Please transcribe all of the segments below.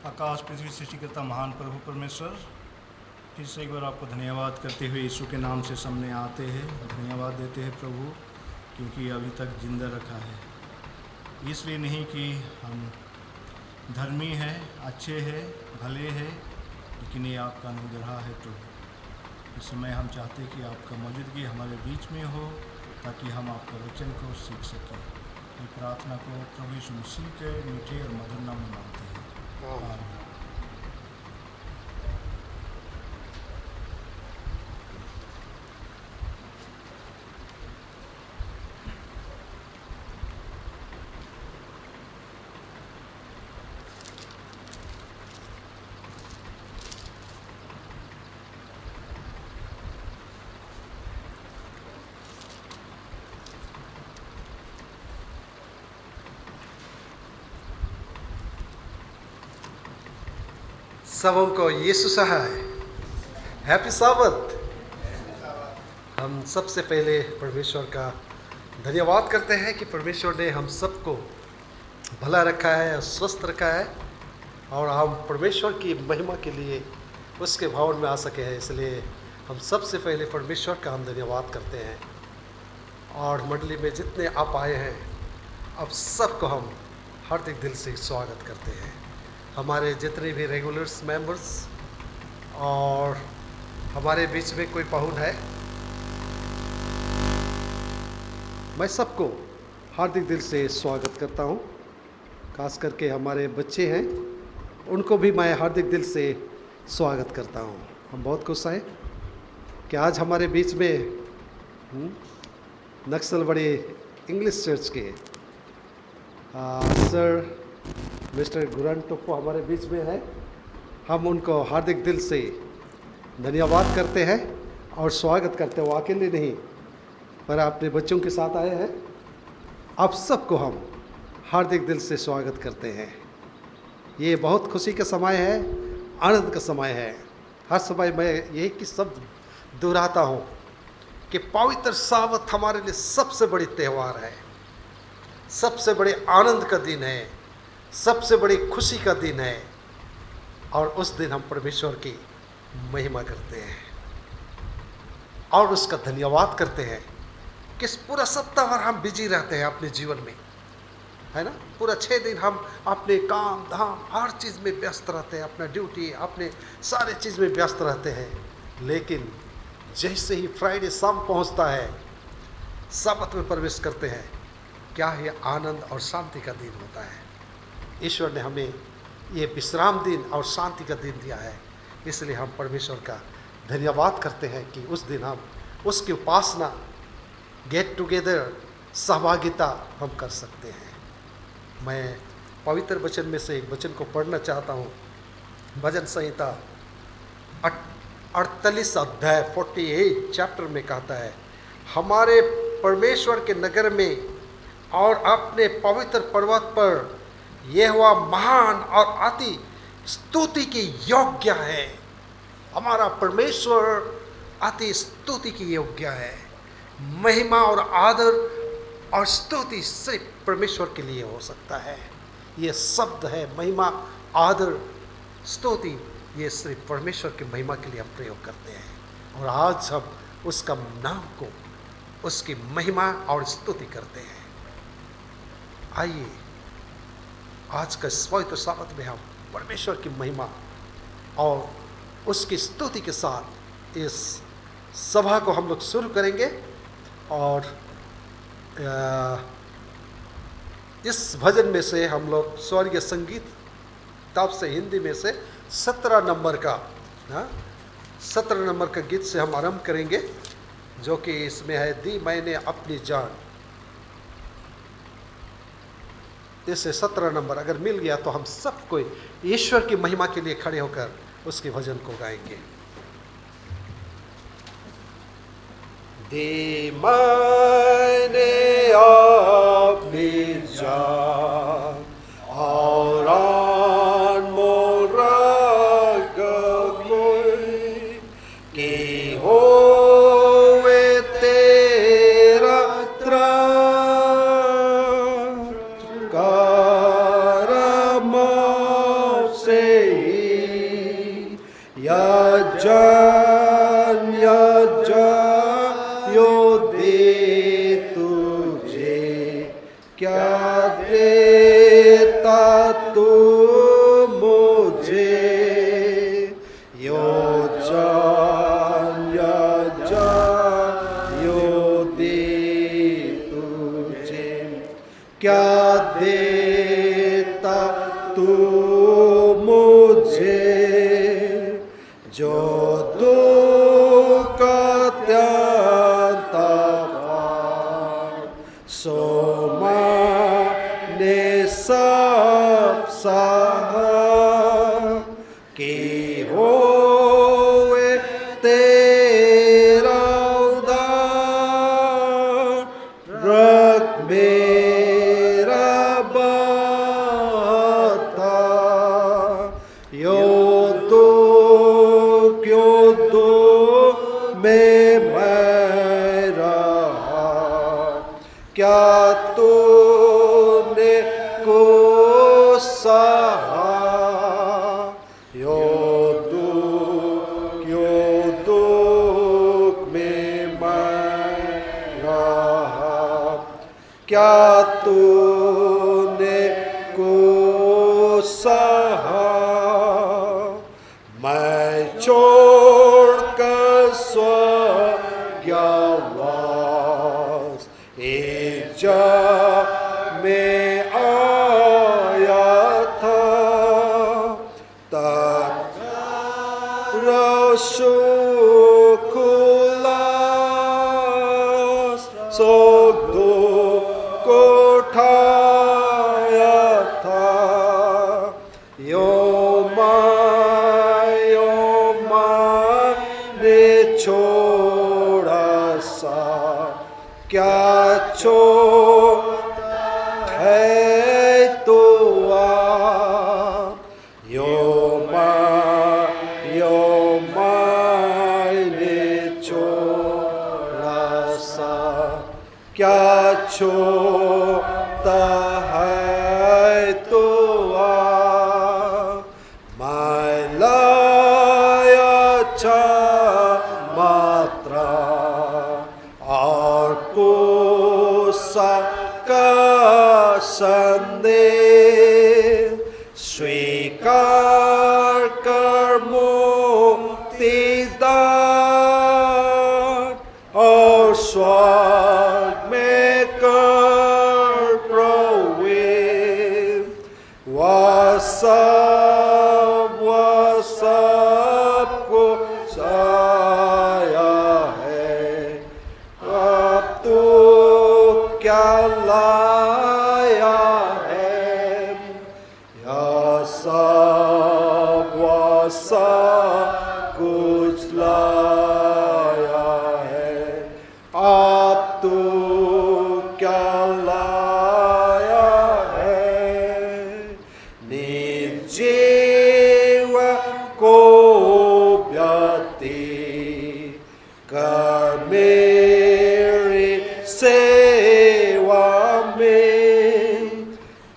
आकाश पृथ्वी सृष्टिकर्ता महान प्रभु परमेश्वर, फिर से एक बार आपको धन्यवाद करते हुए यीशु के नाम से सामने आते हैं, धन्यवाद देते हैं प्रभु, क्योंकि अभी तक जिंदा रखा है। इसलिए नहीं कि हम धर्मी हैं, अच्छे हैं, भले हैं, लेकिन ये आपका अनुग्रह है प्रभु। इस समय हम चाहते हैं कि आपका मौजूदगी हमारे बीच में हो, ताकि हम आपका वचन को सीख सकें। ये प्रार्थना को प्रभु यीशु मसीह के मीठे और मधुर नाम में मांगते हैं, आमीन। सबों को यीशु सहाय, हैप्पी साबत। हम सबसे पहले परमेश्वर का धन्यवाद करते हैं कि परमेश्वर ने हम सबको भला रखा है, स्वस्थ रखा है और हम परमेश्वर की महिमा के लिए उसके भवन में आ सके हैं। इसलिए हम सबसे पहले परमेश्वर का हम धन्यवाद करते हैं। और मंडली में जितने आप आए हैं, अब सबको हम हार्दिक दिल से स्वागत करते हैं। हमारे जितने भी रेगुलर्स मेंबर्स और हमारे बीच में कोई पहुन है, मैं सबको हार्दिक दिल से स्वागत करता हूं। खास करके हमारे बच्चे हैं, उनको भी मैं हार्दिक दिल से स्वागत करता हूं। हम बहुत खुश हैं कि आज हमारे बीच में नक्सलवाड़ी इंग्लिश चर्च के सर मिस्टर गुरन टोप्पो हमारे बीच में है। हम उनको हार्दिक दिल से धन्यवाद करते हैं और स्वागत करते हैं। वो अकेले नहीं, पर अपने बच्चों के साथ आए हैं। आप सबको हम हार्दिक दिल से स्वागत करते हैं। ये बहुत खुशी का समय है, आनंद का समय है। हर समय मैं यही कि शब्द दोहराता हूँ कि पवित्र साबत हमारे लिए सबसे बड़ी त्यौहार है, सबसे बड़े आनंद का दिन है, सबसे बड़ी खुशी का दिन है। और उस दिन हम परमेश्वर की महिमा करते हैं और उसका धन्यवाद करते हैं कि इस पूरा सप्ताह भर हम बिजी रहते हैं अपने जीवन में, है ना। पूरा 6 दिन हम अपने काम धाम हर चीज़ में व्यस्त रहते हैं, अपना ड्यूटी, अपने सारे चीज़ में व्यस्त रहते हैं। लेकिन जैसे ही फ्राइडे शाम पहुंचता है, साबत में प्रवेश करते हैं, क्या ये आनंद और शांति का दिन होता है। ईश्वर ने हमें ये विश्राम दिन और शांति का दिन दिया है। इसलिए हम परमेश्वर का धन्यवाद करते हैं कि उस दिन हम उसकी उपासना, गेट टुगेदर, सहभागिता हम कर सकते हैं। मैं पवित्र वचन में से एक वचन को पढ़ना चाहता हूँ। भजन संहिता 48 अध्याय 48 चैप्टर में कहता है, हमारे परमेश्वर के नगर में और अपने पवित्र पर्वत पर यहोवा महान और अति स्तुति के योग्य है। हमारा परमेश्वर अति स्तुति के योग्य है। महिमा और आदर और स्तुति सिर्फ परमेश्वर के लिए हो सकता है। ये शब्द है महिमा, आदर, स्तुति, ये सिर्फ परमेश्वर की महिमा के लिए हम प्रयोग करते हैं। और आज हम उसका नाम को, उसकी महिमा और स्तुति करते हैं। आइए आज का पवित्र साबत में हम परमेश्वर की महिमा और उसकी स्तुति के साथ इस सभा को हम लोग शुरू करेंगे। और इस भजन में से हम लोग स्वर्गीय संगीत तब से हिंदी में से 17 नंबर का 17 नंबर का गीत से हम आरंभ करेंगे, जो कि इसमें है, दी मैंने अपनी जान। इससे 17 नंबर अगर मिल गया तो हम सब कोई ईश्वर की महिमा के लिए खड़े होकर उसके भजन को गाएंगे। दी मैंने अपनी जान और अनमोल रगत कोई कि होवे तेरा त्राण, करम से यो दे तुझे क्या देता तू मुझे यो दे तुझे क्या देता तू मुझे जो दुख त्यागता सो मैंने सब सहा कि होए तेरा उद्धार रख मेरा बाता यो दो में मैं रहा क्या तूने को सहा यो दुख में मैं रहा क्या तूने को सहा मैं छोड़कर स्वर्गवास एक जग में आया था तब रस्सू खुला सोगदो को उठाया था यो ने छोड़ा सा क्या छोड़ा है तो यो ने छोड़ा सा क्या छोड़ा है तो मैं लाया मात्रा और कोसा का संदेश स्वीकार कर मुक्तिदान और स्वर्ग में कर प्रवेश वह सब को साया है अब तो क्या लाया है यह सब कुछ लाया है अब तो क्या लाया है निर्जीव को व्यक्ति कर मेरी सेवा में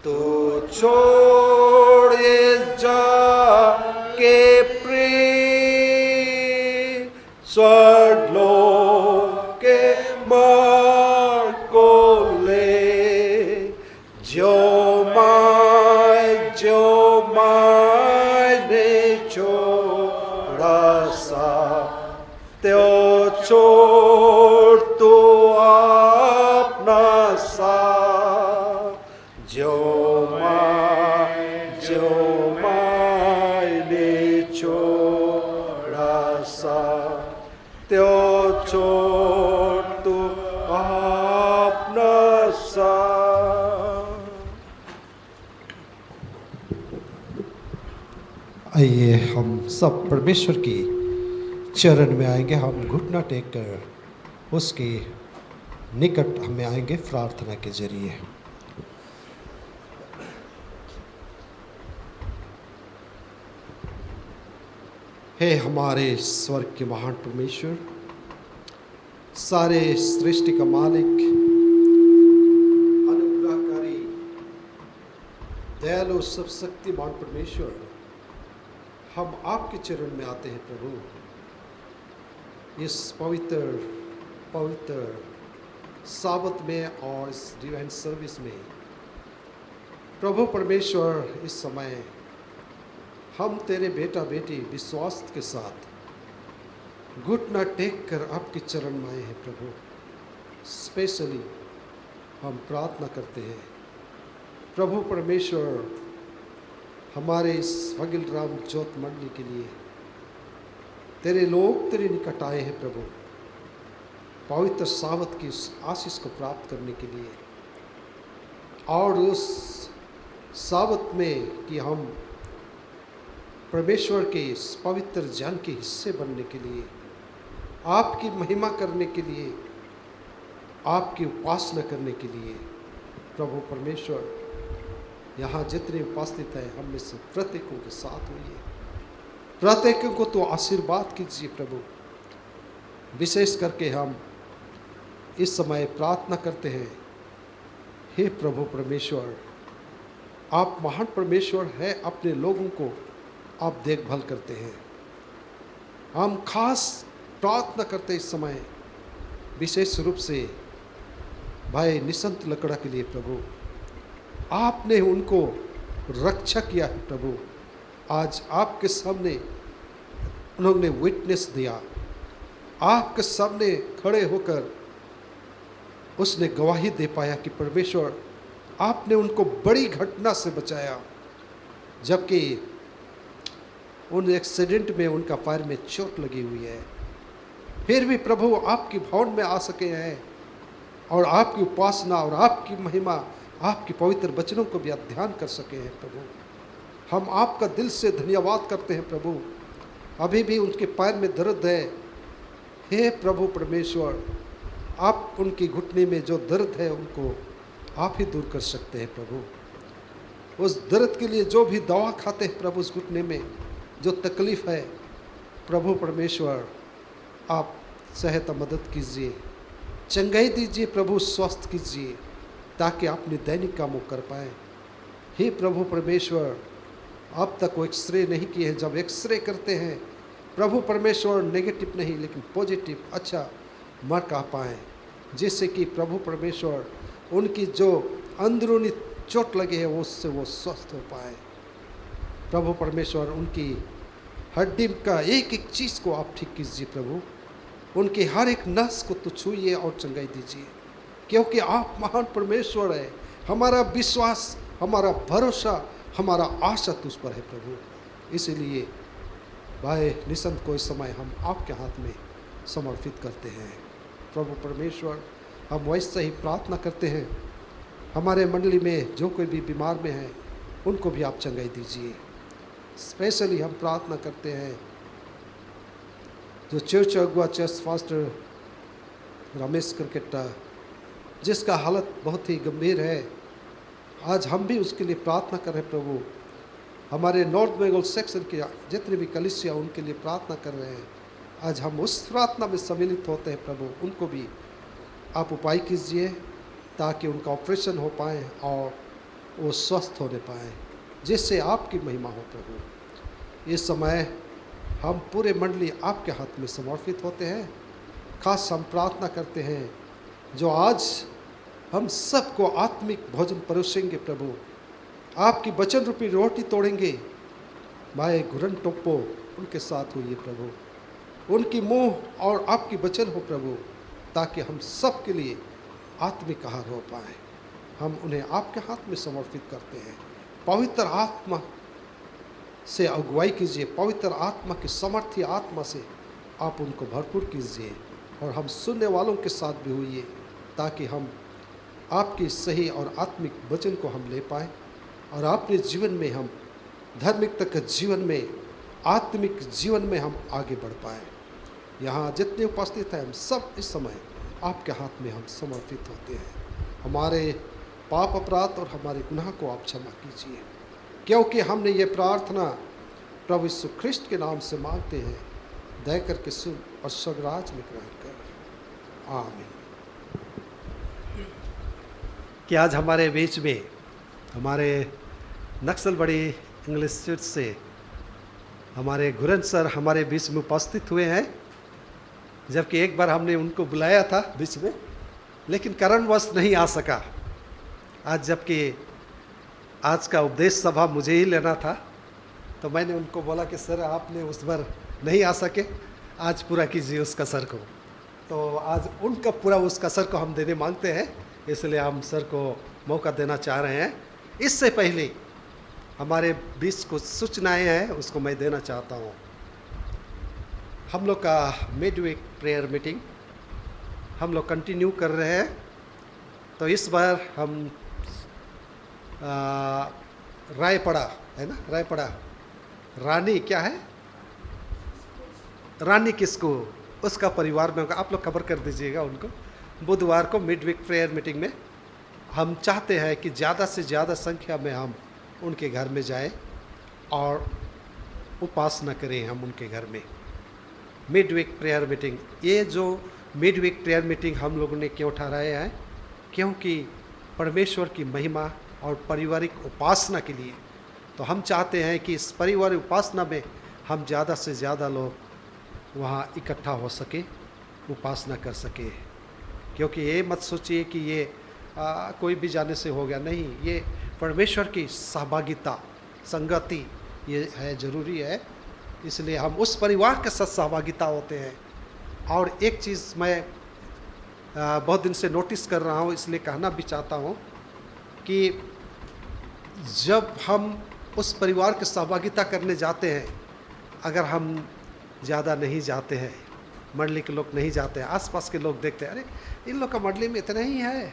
तो छोड़ जा के प्रिय स्वर्गलोक के मार्ग को ले जो मैंने छोड़ा सा त्यो छोड़ तो अपना सा जो मैंने छोड़ा सा त्यो छोड़ तो अपना सा। आइए हम सब परमेश्वर की चरण में आएंगे, हम घुटना टेक कर उसके निकट हमें आएंगे प्रार्थना के जरिए। हे हमारे स्वर्ग के महान परमेश्वर, सारे सृष्टि का मालिक, अनुग्रहकारी, दयालु, सब शक्तिमान परमेश्वर, हम आपके चरण में आते हैं प्रभु। इस पवित्र पवित्र साबत में और इस डिवाइन सर्विस में प्रभु परमेश्वर, इस समय हम तेरे बेटा बेटी विश्वास के साथ घुटना टेक कर आपके चरण में आए हैं प्रभु। स्पेशली हम प्रार्थना करते हैं प्रभु परमेश्वर, हमारे इस फगिल राम ज्योत मंडली के लिए तेरे लोग तेरे निकट आए हैं प्रभु, पवित्र सावत की उस आशीष को प्राप्त करने के लिए, और उस सावत में कि हम परमेश्वर के इस पवित्र जन के हिस्से बनने के लिए, आपकी महिमा करने के लिए, आपकी उपासना करने के लिए। प्रभु परमेश्वर, यहाँ जितने उपस्थित हैं हम में से प्रत्येकों के साथ होइए, प्रत्येकों को तो आशीर्वाद कीजिए प्रभु। विशेष करके हम इस समय प्रार्थना करते हैं, हे प्रभु परमेश्वर, आप महान परमेश्वर हैं, अपने लोगों को आप देखभाल करते हैं। हम खास प्रार्थना करते इस समय विशेष रूप से भाई निसंत लकड़ा के लिए प्रभु, आपने उनको रक्षा किया है प्रभु। आज आपके सामने उन्होंने विटनेस दिया, आपके सामने खड़े होकर उसने गवाही दे पाया कि परमेश्वर आपने उनको बड़ी घटना से बचाया, जबकि उन एक्सीडेंट में उनका पैर में चोट लगी हुई है, फिर भी प्रभु आपकी भवन में आ सके हैं और आपकी उपासना और आपकी महिमा, आपके पवित्र वचनों को भी ध्यान कर सके हैं प्रभु। हम आपका दिल से धन्यवाद करते हैं प्रभु। अभी भी उनके पैर में दर्द है, हे प्रभु परमेश्वर, आप उनकी घुटने में जो दर्द है उनको आप ही दूर कर सकते हैं प्रभु। उस दर्द के लिए जो भी दवा खाते हैं प्रभु, उस घुटने में जो तकलीफ़ है प्रभु परमेश्वर, आप सहायता मदद कीजिए, चंगाई दीजिए प्रभु, स्वस्थ कीजिए, ताकि अपने दैनिक कामों कर पाएँ। हे प्रभु परमेश्वर, अब तक वो एक्सरे नहीं किए हैं, जब एक्सरे करते हैं प्रभु परमेश्वर नेगेटिव नहीं लेकिन पॉजिटिव अच्छा मार्क आ पाएँ, जिससे कि प्रभु परमेश्वर उनकी जो अंदरूनी चोट लगी है उससे वो स्वस्थ हो पाए। प्रभु परमेश्वर, उनकी हड्डी का एक एक चीज़ को आप ठीक कीजिए प्रभु, उनकी हर एक नस को तो छूइए और चंगाई दीजिए, क्योंकि आप महान परमेश्वर है। हमारा विश्वास, हमारा भरोसा, हमारा आशा तुझ पर है प्रभु। इसीलिए भाई निसंत को इस समय हम आपके हाथ में समर्पित करते हैं प्रभु परमेश्वर। हम वैसे ही प्रार्थना करते हैं, हमारे मंडली में जो कोई भी बीमार में है उनको भी आप चंगाई दीजिए। स्पेशली हम प्रार्थना करते हैं जो चर्च अगुआ चर्च फास्टर रमेश क्रिकेटा, जिसका हालत बहुत ही गंभीर है, आज हम भी उसके लिए प्रार्थना कर रहे हैं प्रभु। हमारे नॉर्थ बंगाल सेक्शन के जितने भी कलीसिया उनके लिए प्रार्थना कर रहे हैं। आज हम उस प्रार्थना में सम्मिलित होते हैं प्रभु, उनको भी आप उपाय कीजिए ताकि उनका ऑपरेशन हो पाए और वो स्वस्थ होने पाए, जिससे आपकी महिमा हो प्रभु। इस समय हम पूरे मंडली आपके हाथ में समर्पित होते हैं। खास हम प्रार्थना करते हैं जो आज हम सबको आत्मिक भोजन परोसेंगे प्रभु, आपकी वचन रूपी रोटी तोड़ेंगे, भाई गुरन टोप्पो उनके साथ होइए प्रभु, उनकी मुँह और आपकी वचन हो प्रभु, ताकि हम सब के लिए आत्मिक आहार हो पाए। हम उन्हें आपके हाथ में समर्पित करते हैं। पवित्र आत्मा से अगुवाई कीजिए, पवित्र आत्मा की सामर्थ्य आत्मा से आप उनको भरपूर कीजिए, और हम सुनने वालों के साथ भी होइए, ताकि हम आपकी सही और आत्मिक वचन को हम ले पाएँ और अपने जीवन में हम धार्मिकता के जीवन में, आत्मिक जीवन में हम आगे बढ़ पाएँ। यहाँ जितने उपस्थित हैं हम सब इस समय आपके हाथ में हम समर्पित होते हैं। हमारे पाप अपराध और हमारे गुनाह को आप क्षमा कीजिए, क्योंकि हमने ये प्रार्थना प्रभु यीशु ख्रिस्ट के नाम से मांगते हैं। दया करके सुन और स्वर्गराज में ग्रहण कर, आमीन। कि आज हमारे बीच में हमारे नक्सलबाड़ी इंग्लिश चर्च से हमारे गुरन सर हमारे बीच में उपस्थित हुए हैं, जबकि एक बार हमने उनको बुलाया था बीच में, लेकिन कारणवश नहीं आ सका। आज जबकि आज का उपदेश सभा मुझे ही लेना था, तो मैंने उनको बोला कि सर आपने उस बार नहीं आ सके, आज पूरा कीजिए उस कसर को। तो आज उनका पूरा उस कसर को हम देने मांगते हैं, इसलिए हम सर को मौका देना चाह रहे हैं। इससे पहले हमारे बीच कुछ सूचनाएं हैं, उसको मैं देना चाहता हूँ। हम लोग का मिड वीक प्रेयर मीटिंग हम लोग कंटिन्यू कर रहे हैं। तो इस बार हम रायपड़ा है ना, रायपड़ा रानी क्या है, रानी किसको, उसका परिवार में होगा, आप लोग खबर कर दीजिएगा उनको। बुधवार को मिड वीक प्रेयर मीटिंग में हम चाहते हैं कि ज़्यादा से ज़्यादा संख्या में हम उनके घर में जाएं और उपासना करें हम उनके घर में। मिड वीक प्रेयर मीटिंग, ये जो मिड वीक प्रेयर मीटिंग हम लोगों ने क्यों ठहराया है, क्योंकि परमेश्वर की महिमा और पारिवारिक उपासना के लिए। तो हम चाहते हैं कि इस पारिवारिक उपासना में हम ज़्यादा से ज़्यादा लोग वहाँ इकट्ठा हो सके, उपासना कर सके। क्योंकि ये मत सोचिए कि ये कोई भी जाने से हो गया, नहीं, ये परमेश्वर की सहभागिता, संगति ये है, ज़रूरी है। इसलिए हम उस परिवार के साथ सहभागिता होते हैं। और एक चीज़ मैं बहुत दिन से नोटिस कर रहा हूँ, इसलिए कहना भी चाहता हूँ कि जब हम उस परिवार की सहभागिता करने जाते हैं, अगर हम ज़्यादा नहीं जाते हैं, मंडली के लोग नहीं जाते हैं, आसपास के लोग देखते हैं, अरे इन लोग का मंडली में इतना ही है,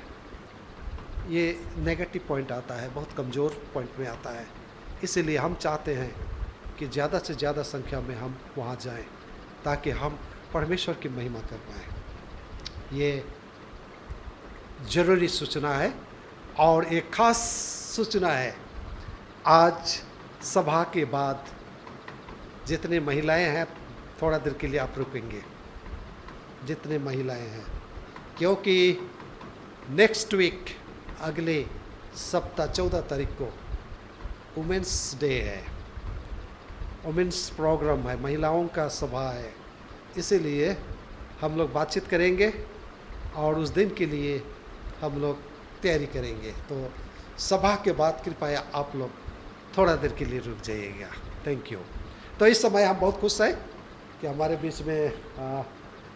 ये नेगेटिव पॉइंट आता है, बहुत कमज़ोर पॉइंट में आता है। इसीलिए हम चाहते हैं कि ज़्यादा से ज़्यादा संख्या में हम वहाँ जाएं, ताकि हम परमेश्वर की महिमा कर पाएँ। ये ज़रूरी सूचना है। और एक ख़ास सूचना है, आज सभा के बाद जितने महिलाएं हैं, थोड़ा देर के लिए आप रुकेंगे, जितने महिलाएं हैं, क्योंकि नेक्स्ट वीक अगले सप्ताह 14 तारीख को वुमेंस डे है, वुमेंस प्रोग्राम है, महिलाओं का सभा है। इसीलिए हम लोग बातचीत करेंगे और उस दिन के लिए हम लोग तैयारी करेंगे। तो सभा के बाद कृपया आप लोग थोड़ा देर के लिए रुक जाइएगा। Thank you. तो इस समय हम बहुत खुश हैं कि हमारे बीच में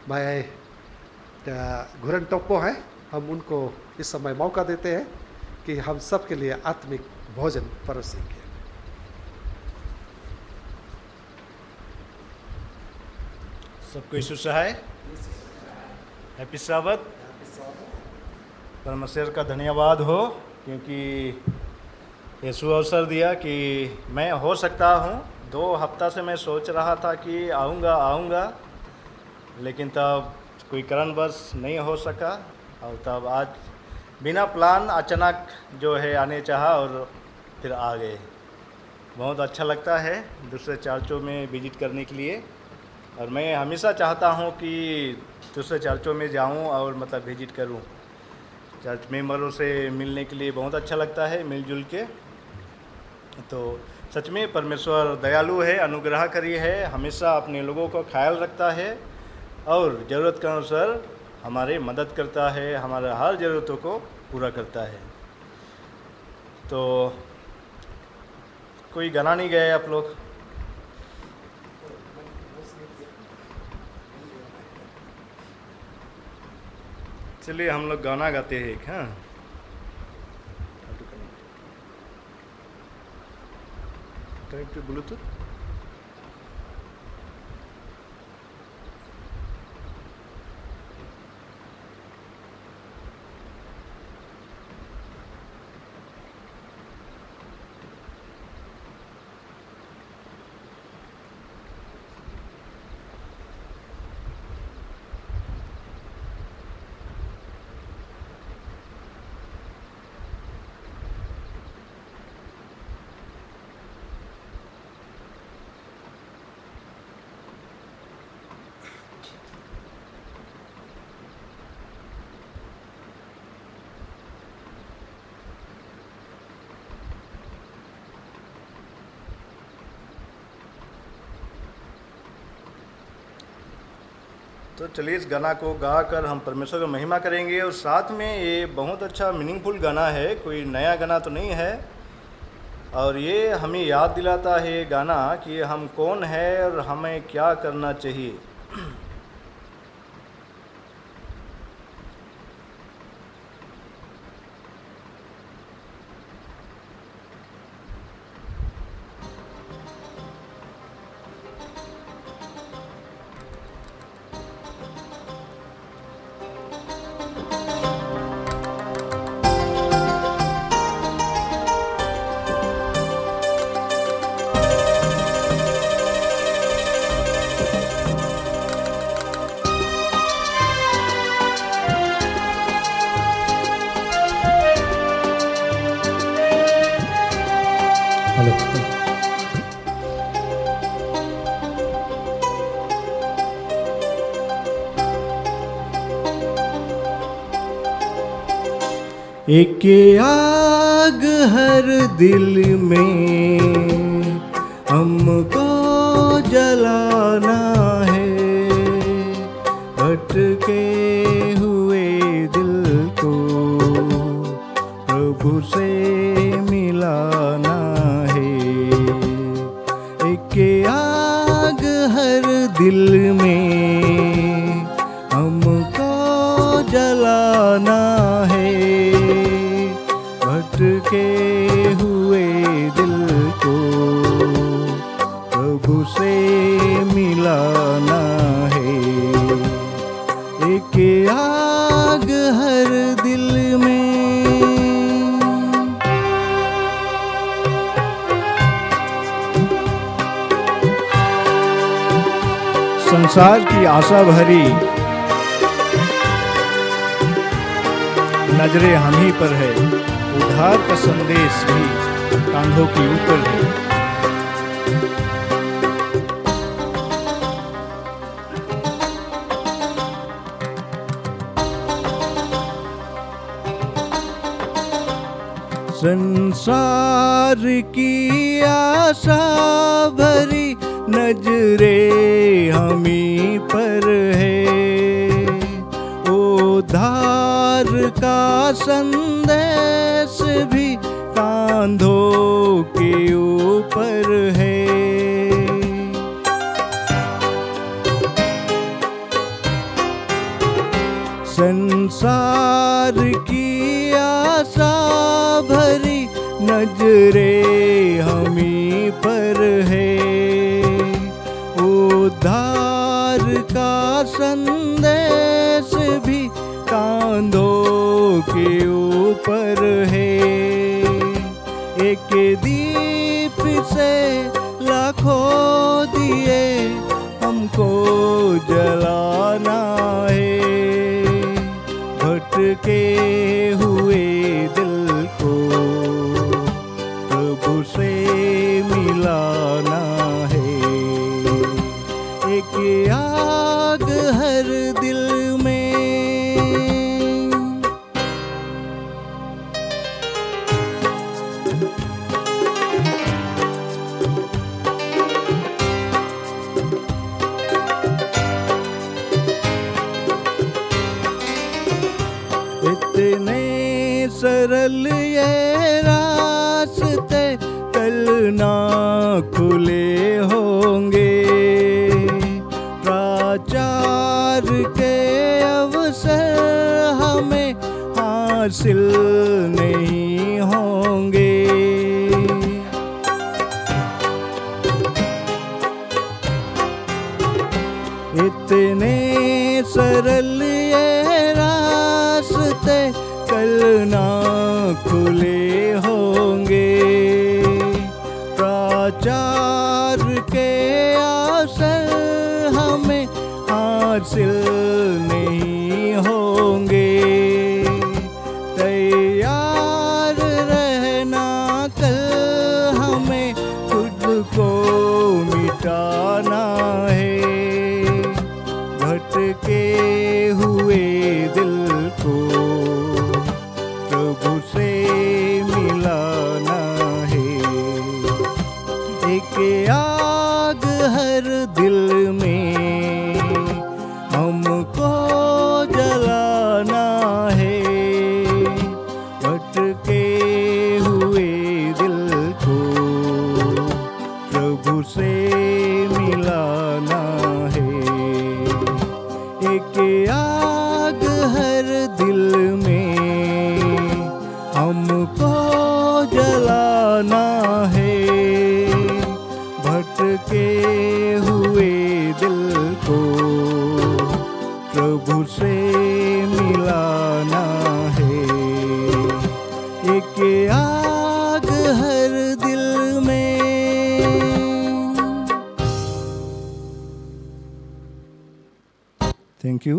भाई घुरन टोप्पो हैं। हम उनको इस समय मौका देते हैं कि हम सब के लिए आत्मिक भोजन परोसेंगे। सबको यीशु सहाय, हैप्पी साबत। परमेश्वर का धन्यवाद हो, क्योंकि यीशु अवसर दिया कि मैं हो सकता हूँ। 2 हफ्ता से मैं सोच रहा था कि आऊँगा, लेकिन तब कोई कारणवश नहीं हो सका, और तब आज बिना प्लान अचानक जो है आने चाहा और फिर आ गए। बहुत अच्छा लगता है दूसरे चर्चों में विजिट करने के लिए, और मैं हमेशा चाहता हूँ कि दूसरे चर्चों में जाऊँ और मतलब विजिट करूँ। चर्च मेंबरों से मिलने के लिए बहुत अच्छा लगता है, मिलजुल के। तो सच में परमेश्वर दयालु है, अनुग्रहकारी है, हमेशा अपने लोगों को ख्याल रखता है और ज़रूरत के अनुसार हमारे मदद करता है, हमारे हर ज़रूरतों को पूरा करता है। तो कोई गाना नहीं गए आप लोग? चलिए हम लोग गाना गाते हैं एक। हाँ, कनेक्ट टू ब्लूटूथ। तो चलिए इस गाना को गाकर हम परमेश्वर की महिमा करेंगे। और साथ में ये बहुत अच्छा मीनिंगफुल गाना है, कोई नया गाना तो नहीं है। और ये हमें याद दिलाता है ये गाना कि हम कौन है और हमें क्या करना चाहिए। हेलो। एक आग हर दिल में हमको जलाना है, भटके हुए दिल को प्रभु से मिलाना है। एक आग हर दिल में हमको जलाना है, भटके हुए दिल को प्रभु से मिलाना है। एक आग हर दिल में। संसार की आशा भरी नजरें हम ही पर है, उद्धार का संदेश भी कांधों के ऊपर है। संसार की आशा भरी नजरें हम ही पर है, उद्धार का संदेश भी कांधों के ऊपर है। संसार की आशा भरी नजरें हम ही पर है, उद्धार का संदेश भी कांधों के ऊपर है। एक दीप से लाखों दिए हमको जलाना है, भटके हुए दिल को प्रभु से मिलाना है। एक आग हर दिल में। इतने सरल ये रास्ते कल ना खुले होंगे, प्रचार के अवसर हमें हासिल नहीं होंगे। इतने सरल ये रास्ते कल ना खुले होंगे, प्रचार के अवसर हमें हासिल नहीं होंगे। तैयार रहना कल हमें खुद को मिटाना है, भटके हुए दिल को प्रभु से मिलाना है। एक आग हर दिल में हम प्रभु से मिलाना है। एक आग हर दिल में हमको जलाना है। भटके हुए दिल को प्रभु से मिलाना है। एक आग हर दिल में। Thank you.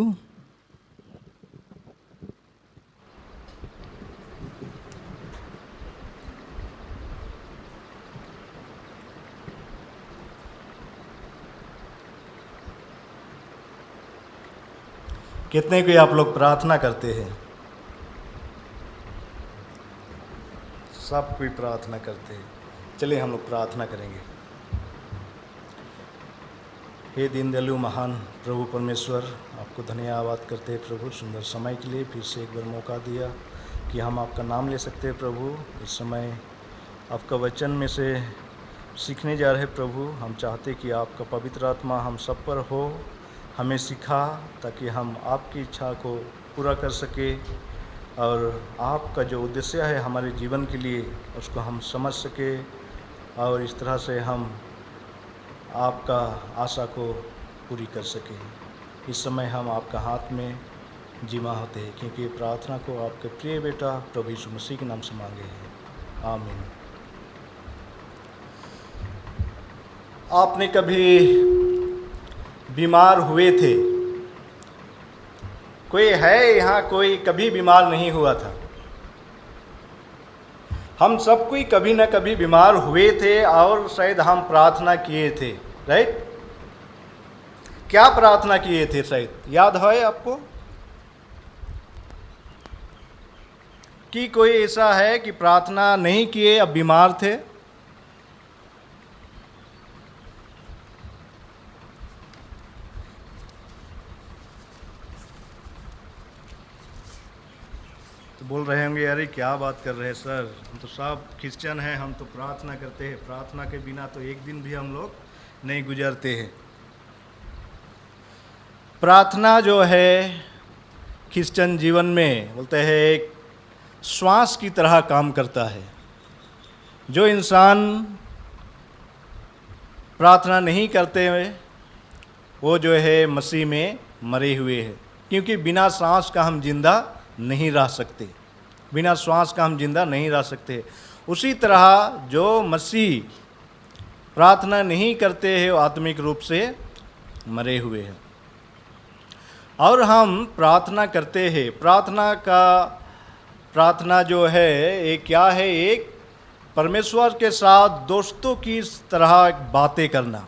कितने कोई आप लोग प्रार्थना करते हैं? सब कोई प्रार्थना करते हैं। चलिए हम लोग प्रार्थना करेंगे। हे दीनदयालु महान प्रभु परमेश्वर, आपको धन्यवाद करते हैं प्रभु, सुंदर समय के लिए फिर से एक बार मौका दिया कि हम आपका नाम ले सकते हैं प्रभु। इस समय आपका वचन में से सीखने जा रहे हैं प्रभु। हम चाहते कि आपका पवित्र आत्मा हम सब पर हो, हमें सिखा ताकि हम आपकी इच्छा को पूरा कर सके और आपका जो उद्देश्य है हमारे जीवन के लिए उसको हम समझ सके और इस तरह से हम आपका आशा को पूरी कर सकें। इस समय हम आपका हाथ में जिम्मा होते हैं, क्योंकि प्रार्थना को आपके प्रिय बेटा प्रभु यीशु मसीह के नाम से मांगे हैं, आमीन। आपने कभी बीमार हुए थे? कोई है यहाँ कोई कभी बीमार नहीं हुआ था? हम सब कोई कभी न कभी बीमार हुए थे और शायद हम प्रार्थना किए थे, राइट? क्या प्रार्थना किए थे शायद याद है आपको? कि कोई ऐसा है कि प्रार्थना नहीं किए अब बीमार थे? बोल रहे होंगे अरे क्या बात कर रहे हैं सर, हम तो सब क्रिश्चियन हैं, हम तो प्रार्थना करते हैं, प्रार्थना के बिना तो एक दिन भी हम लोग नहीं गुजरते हैं। प्रार्थना जो है क्रिश्चियन जीवन में बोलते हैं एक श्वास की तरह काम करता है। जो इंसान प्रार्थना नहीं करते हुए वो जो है मसीह में मरे हुए हैं, क्योंकि बिना सांस का हम जिंदा नहीं रह सकते, बिना श्वास का हम जिंदा नहीं रह सकते। उसी तरह जो मसीह प्रार्थना नहीं करते हैं वो आत्मिक रूप से मरे हुए हैं। और हम प्रार्थना करते हैं। प्रार्थना जो है एक क्या है? एक परमेश्वर के साथ दोस्तों की तरह बातें करना,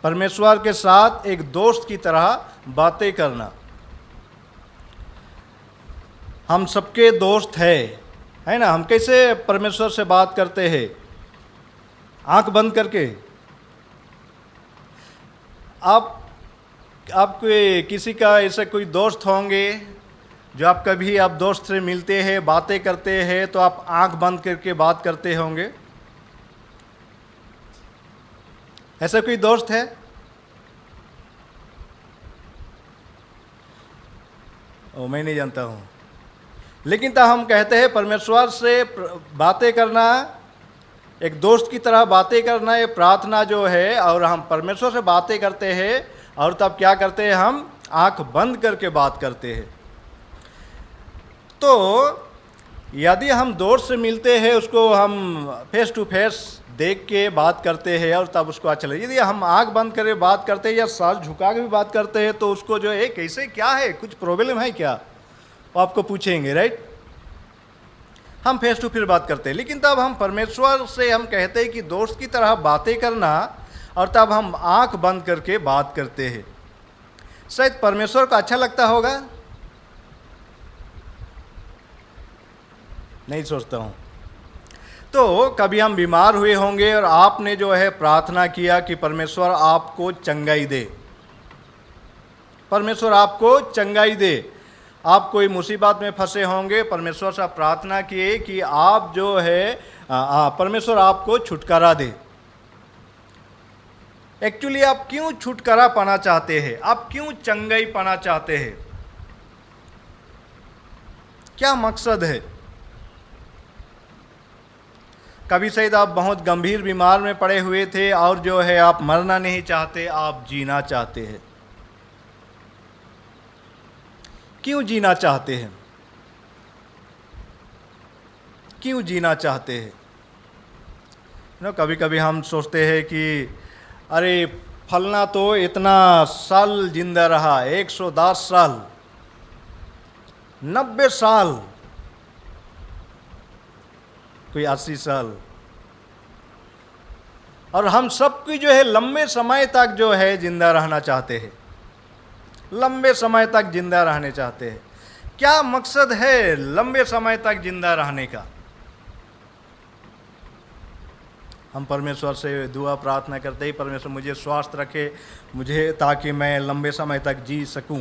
परमेश्वर के साथ एक दोस्त की तरह बातें करना। हम सबके दोस्त है ना? हम कैसे परमेश्वर से बात करते हैं? आंख बंद करके। आपके किसी का ऐसा कोई दोस्त होंगे जो आप कभी आप दोस्त से मिलते हैं, बातें करते हैं तो आप आंख बंद करके बात करते होंगे। ऐसा कोई दोस्त है? ओ, मैं नहीं जानता हूँ। लेकिन तो हम कहते हैं परमेश्वर से बातें करना, एक दोस्त की तरह बातें करना, ये प्रार्थना जो है। और हम परमेश्वर से बातें करते हैं और तब क्या करते हैं? हम आंख बंद करके बात करते हैं। तो यदि हम दोस्त से मिलते हैं, उसको हम फेस टू फेस देख के बात करते हैं और तब उसको अच्छा लगे। यदि हम आंख बंद करके बात करते हैं या सर झुका के भी बात करते हैं तो उसको जो है कैसे, क्या है, कुछ प्रॉब्लम है क्या, वो आपको पूछेंगे, राइट? हम फेस टू फेस बात करते हैं। लेकिन तब हम परमेश्वर से हम कहते हैं कि दोस्त की तरह बातें करना और तब हम आंख बंद करके बात करते हैं। शायद परमेश्वर को अच्छा लगता होगा, नहीं सोचता हूँ। तो कभी हम बीमार हुए होंगे और आपने जो है प्रार्थना किया कि परमेश्वर आपको चंगाई दे, परमेश्वर आपको चंगाई दे। आप कोई मुसीबत में फंसे होंगे, परमेश्वर से आप प्रार्थना किए कि आप जो है परमेश्वर आपको छुटकारा दे। एक्चुअली आप क्यों छुटकारा पाना चाहते हैं, आप क्यों चंगाई पाना चाहते हैं, क्या मकसद है। कभी शायद आप बहुत गंभीर बीमार में पड़े हुए थे और जो है आप मरना नहीं चाहते, आप जीना चाहते हैं। क्यों जीना चाहते हैं, क्यों जीना चाहते हैं। कभी कभी हम सोचते हैं कि अरे फलना तो इतना साल जिंदा रहा, 110 साल, 90 साल, कोई 80 साल, और हम सबकी जो है लंबे समय तक जो है जिंदा रहना चाहते हैं, लंबे समय तक जिंदा रहने चाहते हैं। क्या मकसद है लंबे समय तक जिंदा रहने का। हम परमेश्वर से दुआ प्रार्थना करते ही, परमेश्वर मुझे स्वास्थ्य रखे, मुझे, ताकि मैं लंबे समय तक जी सकूं,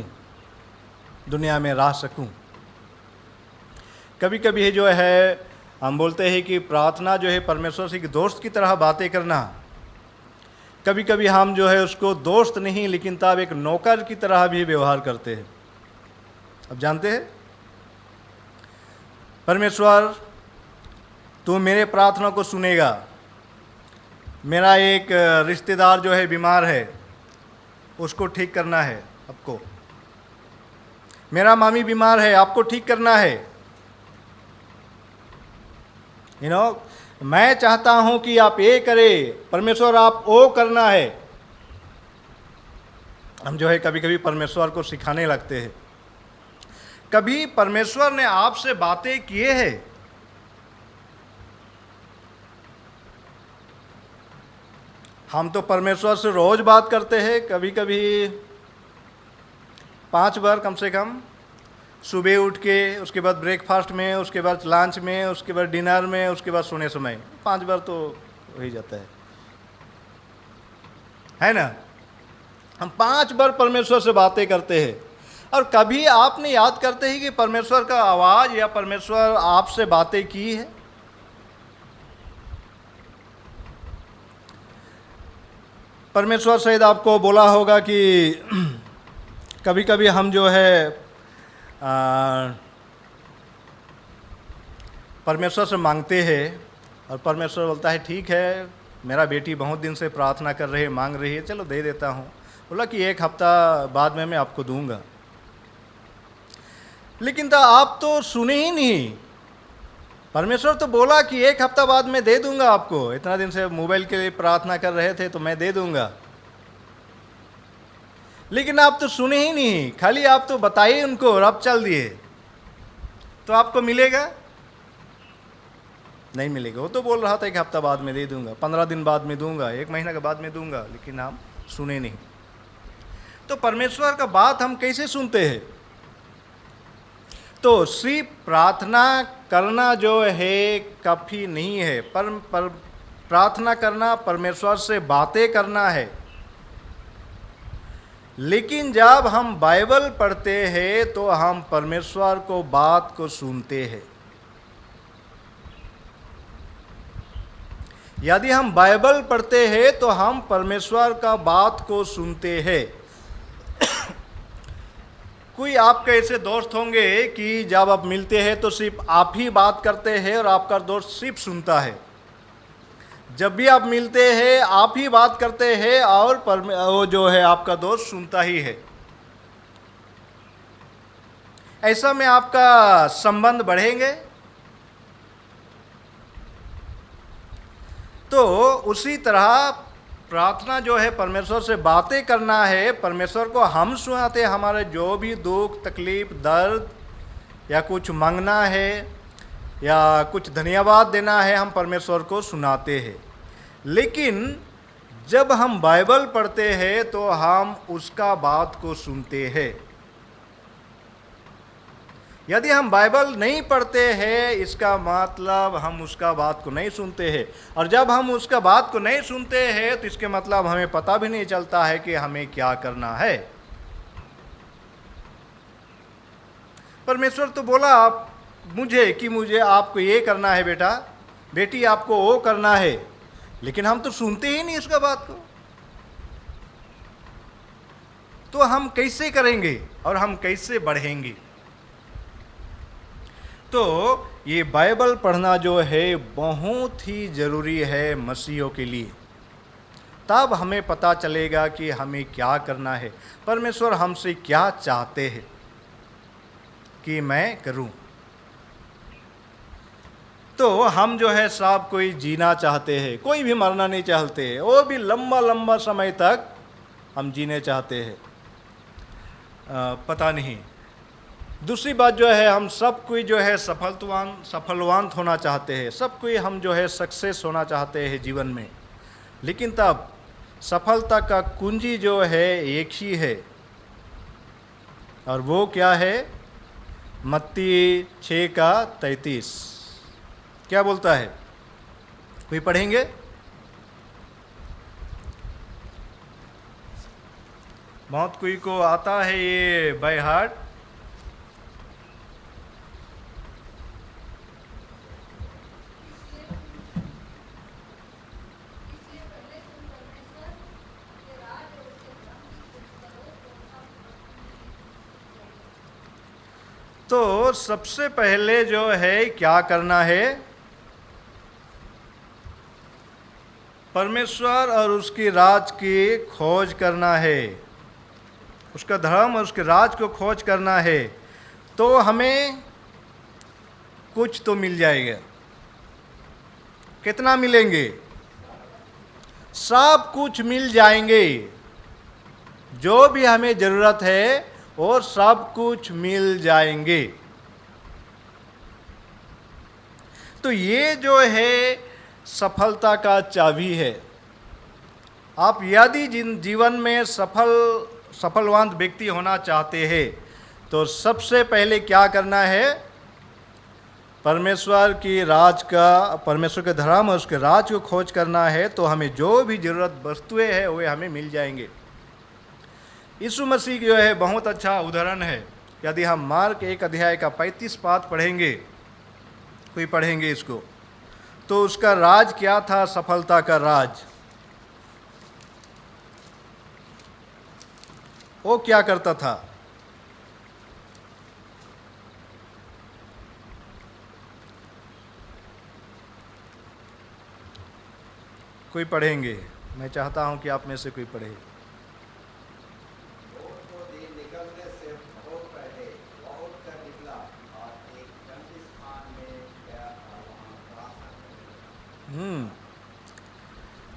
दुनिया में रह सकूं। कभी कभी जो है हम बोलते हैं कि प्रार्थना जो है परमेश्वर से एक दोस्त की तरह बातें करना। कभी कभी हम जो है उसको दोस्त नहीं लेकिन तब एक नौकर की तरह भी व्यवहार करते हैं। अब जानते हैं, परमेश्वर तू मेरे प्रार्थना को सुनेगा। मेरा एक रिश्तेदार जो है बीमार है, उसको ठीक करना है आपको। मेरा मामी बीमार है, आपको ठीक करना है। मैं चाहता हूं कि आप ये करें, परमेश्वर आप वो करना है। हम जो है कभी कभी परमेश्वर को सिखाने लगते हैं। कभी परमेश्वर ने आपसे बातें किए हैं। हम तो परमेश्वर से रोज बात करते हैं, कभी कभी 5 बार कम से कम, सुबह उठ के, उसके बाद ब्रेकफास्ट में, उसके बाद लंच में, उसके बाद डिनर में, उसके बाद सोने समय 5 बार तो हो ही जाता है ना। हम 5 बार परमेश्वर से बातें करते हैं। और कभी आपने याद करते हैं कि परमेश्वर का आवाज़ या परमेश्वर आपसे बातें की है। परमेश्वर शायद आपको बोला होगा कि कभी कभी हम जो है परमेश्वर से मांगते हैं और परमेश्वर बोलता है ठीक है, मेरा बेटी बहुत दिन से प्रार्थना कर रही है, मांग रही है, चलो दे देता हूँ। बोला कि 1 हफ्ता बाद में मैं आपको दूंगा। लेकिन तो आप तो सुने ही नहीं। परमेश्वर तो बोला कि 1 हफ्ता बाद मैं दे दूंगा आपको। इतना दिन से मोबाइल के लिए प्रार्थना कर रहे थे तो मैं दे दूंगा, लेकिन आप तो सुने ही नहीं। खाली आप तो बताइए उनको और आप चल दिए। तो आपको मिलेगा? नहीं मिलेगा। वो तो बोल रहा था 1 हफ्ता बाद में दे दूंगा, 15 दिन बाद में दूंगा, 1 महीना के बाद में दूंगा, लेकिन आप सुने नहीं। तो परमेश्वर का बात हम कैसे सुनते हैं? तो सिर्फ प्रार्थना करना जो है काफ़ी नहीं है। पर प्रार्थना करना परमेश्वर से बातें करना है। लेकिन जब हम बाइबल पढ़ते हैं तो हम परमेश्वर को बात को सुनते हैं। यदि हम बाइबल पढ़ते हैं तो हम परमेश्वर का बात को सुनते हैं। कोई आपके ऐसे दोस्त होंगे कि जब आप मिलते हैं तो सिर्फ आप ही बात करते हैं और आपका दोस्त सिर्फ सुनता है। जब भी आप मिलते हैं आप ही बात करते हैं और वो जो है आपका दोस्त सुनता ही है। ऐसा में आपका संबंध बढ़ेंगे। तो उसी तरह प्रार्थना जो है परमेश्वर से बातें करना है। परमेश्वर को हम सुनाते हैं, हमारे जो भी दुख तकलीफ दर्द या कुछ मांगना है या कुछ धन्यवाद देना है, हम परमेश्वर को सुनाते हैं। लेकिन जब हम बाइबल पढ़ते हैं तो हम उसका बात को सुनते हैं। यदि हम बाइबल नहीं पढ़ते हैं, इसका मतलब हम उसका बात को नहीं सुनते हैं। और जब हम उसका बात को नहीं सुनते हैं तो इसके मतलब हमें पता भी नहीं चलता है कि हमें क्या करना है। परमेश्वर तो बोला आप मुझे आपको ये करना है बेटा, बेटी आपको वो करना है, लेकिन हम तो सुनते ही नहीं इसका बात को। तो हम कैसे करेंगे और हम कैसे बढ़ेंगे? तो ये बाइबल पढ़ना जो है बहुत ही ज़रूरी है मसीहियों के लिए। तब हमें पता चलेगा कि हमें क्या करना है, परमेश्वर हमसे क्या चाहते हैं कि मैं करूं। तो हम जो है सब कोई जीना चाहते हैं, कोई भी मरना नहीं चाहते हैं, वो भी लंबा लंबा समय तक हम जीने चाहते हैं। पता नहीं, दूसरी बात जो है हम सब कोई जो है सफलवान होना चाहते हैं, सब कोई हम जो है सक्सेस होना चाहते हैं जीवन में। लेकिन तब सफलता का कुंजी जो है एक ही है, और वो क्या है? मत्ती 6:33 क्या बोलता है? कोई पढ़ेंगे? बहुत कोई को आता है ये बाय हार्ट। तो सबसे पहले जो है क्या करना है? परमेश्वर और उसकी राज की खोज करना है, उसका धर्म और उसके राज को खोज करना है, तो हमें कुछ तो मिल जाएगा। कितना मिलेंगे? सब कुछ मिल जाएंगे, जो भी हमें ज़रूरत है और सब कुछ मिल जाएंगे। तो ये जो है सफलता का चाबी है। आप यदि जीवन में सफलवान व्यक्ति होना चाहते हैं तो सबसे पहले क्या करना है? परमेश्वर के धर्म और उसके राज को खोज करना है, तो हमें जो भी ज़रूरत वस्तुएं हैं वे हमें मिल जाएंगे। यीशु मसीह जो है बहुत अच्छा उदाहरण है। यदि हम मार्क 1:35 पढ़ेंगे, कोई पढ़ेंगे इसको, तो उसका राज क्या था? सफलता का राज। वो क्या करता था? कोई पढ़ेंगे? मैं चाहता हूं कि आप में से कोई पढ़े।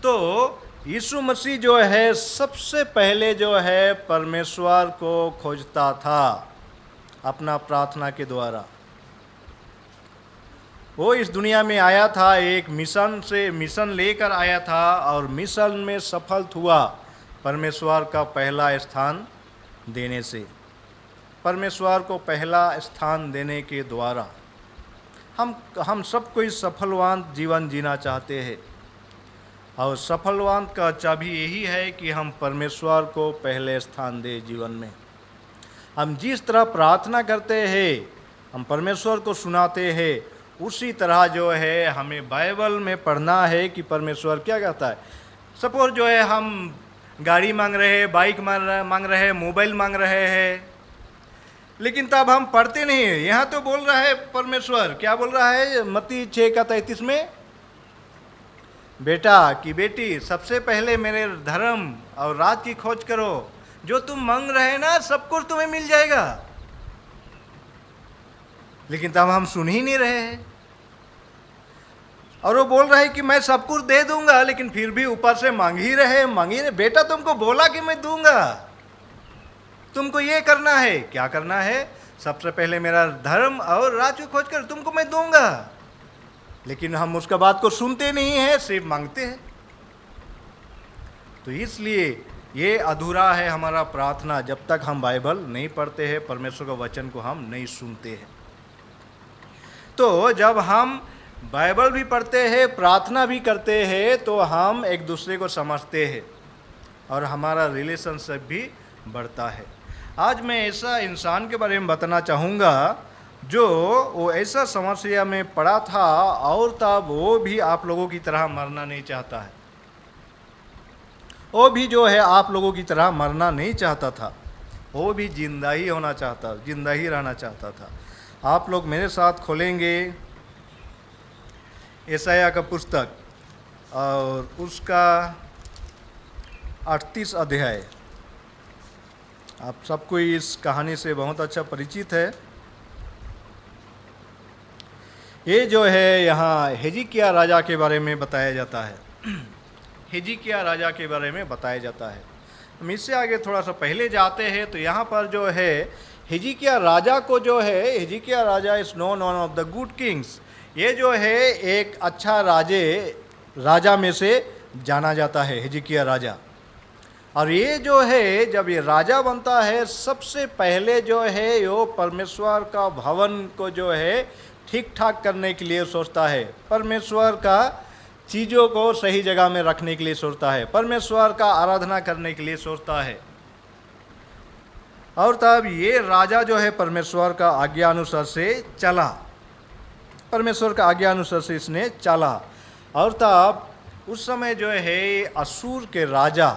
तो यीशु मसीह जो है सबसे पहले जो है परमेश्वर को खोजता था अपना प्रार्थना के द्वारा। वो इस दुनिया में आया था, एक मिशन लेकर आया था, और मिशन में सफल हुआ परमेश्वर का पहला स्थान देने से। परमेश्वर को पहला स्थान देने के द्वारा हम सब कोई सफलवान जीवन जीना चाहते हैं, और सफलवान का चाबी यही है कि हम परमेश्वर को पहले स्थान दें जीवन में। हम जिस तरह प्रार्थना करते हैं, हम परमेश्वर को सुनाते हैं, उसी तरह जो है हमें बाइबल में पढ़ना है कि परमेश्वर क्या कहता है। सपोज जो है हम गाड़ी मांग रहे हैं, बाइक मांग रहे हैं, मोबाइल मांग रहे हैं, लेकिन तब हम पढ़ते नहीं हैं। यहाँ तो बोल रहा है परमेश्वर, क्या बोल रहा है मत्ती 6:33 में? बेटा कि बेटी, सबसे पहले मेरे धर्म और राज की खोज करो, जो तुम मांग रहे हैं ना सब कुछ तुम्हें मिल जाएगा। लेकिन तब हम सुन ही नहीं रहे हैं, और वो बोल रहा है कि मैं सब कुछ दे दूंगा, लेकिन फिर भी ऊपर से मांग ही रहे। बेटा तुमको बोला कि मैं दूंगा, तुमको ये करना है। क्या करना है? सबसे पहले मेरा धर्म और राज को खोज कर तुमको मैं दूंगा। लेकिन हम उसका बात को सुनते नहीं हैं, सिर्फ मांगते हैं। तो इसलिए ये अधूरा है हमारा प्रार्थना, जब तक हम बाइबल नहीं पढ़ते हैं, परमेश्वर का वचन को हम नहीं सुनते हैं। तो जब हम बाइबल भी पढ़ते हैं, प्रार्थना भी करते हैं, तो हम एक दूसरे को समझते हैं और हमारा रिलेशनशिप भी बढ़ता है। आज मैं ऐसा इंसान के बारे में बताना चाहूँगा जो वो ऐसा समस्या में पड़ा था, और तब वो भी आप लोगों की तरह मरना नहीं चाहता है। वो भी जो है आप लोगों की तरह मरना नहीं चाहता था। वो भी जिंदा ही होना चाहता, जिंदा ही रहना चाहता था। आप लोग मेरे साथ खोलेंगे यशायाह का पुस्तक और उसका 38 अध्याय। आप सबको इस कहानी से बहुत अच्छा परिचित है। ये जो है यहाँ हिजकिय्याह राजा के बारे में बताया जाता है। हिजकिय्याह राजा के बारे में बताया जाता है। हम इससे आगे थोड़ा सा पहले जाते हैं तो यहाँ पर जो है हिजकिय्याह राजा को जो है, हिजकिय्याह राजा is known one of the good kings. ये जो है एक अच्छा राजा में से जाना जाता है हिजकिय्याह राजा। और ये जो है जब ये राजा बनता है, सबसे पहले जो है वो परमेश्वर का भवन को जो है ठीक ठाक करने के लिए सोचता है, परमेश्वर का चीज़ों को सही जगह में रखने के लिए सोचता है, परमेश्वर का आराधना करने के लिए सोचता है। और तब ये राजा जो है परमेश्वर का आज्ञा अनुसार से चला, परमेश्वर का आज्ञा अनुसार से इसने चला। और तब उस समय जो है असूर के राजा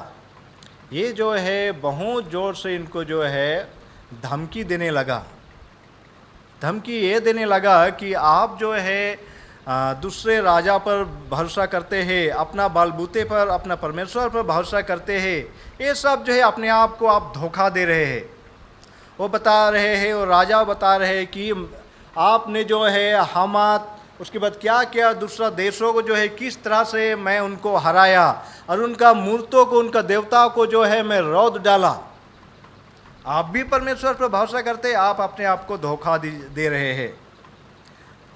ये जो है बहुत ज़ोर से इनको जो है धमकी देने लगा। धमकी ये देने लगा कि आप जो है दूसरे राजा पर भरोसा करते हैं, अपना बलबूते पर, अपना परमेश्वर पर भरोसा करते हैं, ये सब जो है अपने आप को आप धोखा दे रहे हैं। वो बता रहे हैं, वो राजा बता रहे हैं कि आपने जो है हमात, उसके बाद क्या क्या दूसरा देशों को जो है किस तरह से मैं उनको हराया और उनका मूर्तों को, उनका देवताओं को जो है मैं रौद डाला। आप भी परमेश्वर पर भरोसा करते, आप अपने आप को धोखा दे रहे हैं।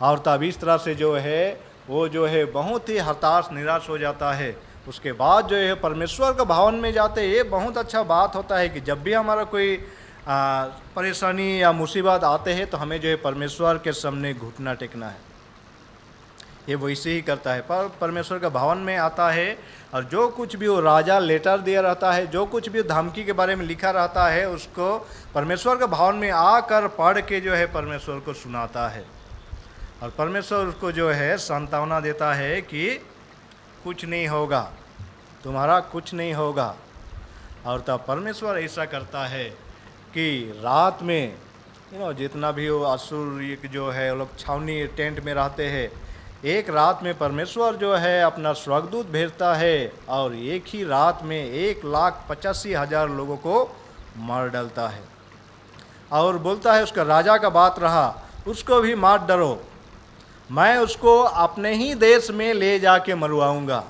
और तब इस तरह से जो है वो जो है बहुत ही हताश निराश हो जाता है। उसके बाद जो है परमेश्वर के भवन में जाते। ये बहुत अच्छा बात होता है कि जब भी हमारा कोई परेशानी या मुसीबत आते हैं तो हमें जो है परमेश्वर के सामने घुटना टेकना है। ये वैसे ही करता है, पर परमेश्वर का भवन में आता है और जो कुछ भी वो राजा लेटर दिया रहता है, जो कुछ भी धमकी के बारे में लिखा रहता है, उसको परमेश्वर के भवन में आकर पढ़ के जो है परमेश्वर को सुनाता है। और परमेश्वर उसको जो है सांत्वना देता है कि कुछ नहीं होगा, तुम्हारा कुछ नहीं होगा। और तब परमेश्वर ऐसा करता है कि रात में जितना भी वो असुर जो है वो लोग छावनी टेंट में रहते हैं, एक रात में परमेश्वर जो है अपना स्वर्गदूत भेजता है और एक ही रात में 1,85,000 लोगों को मार डालता है। और बोलता है उसका राजा का बात रहा, उसको भी मार डरो, मैं उसको अपने ही देश में ले जाके मरवाऊंगा।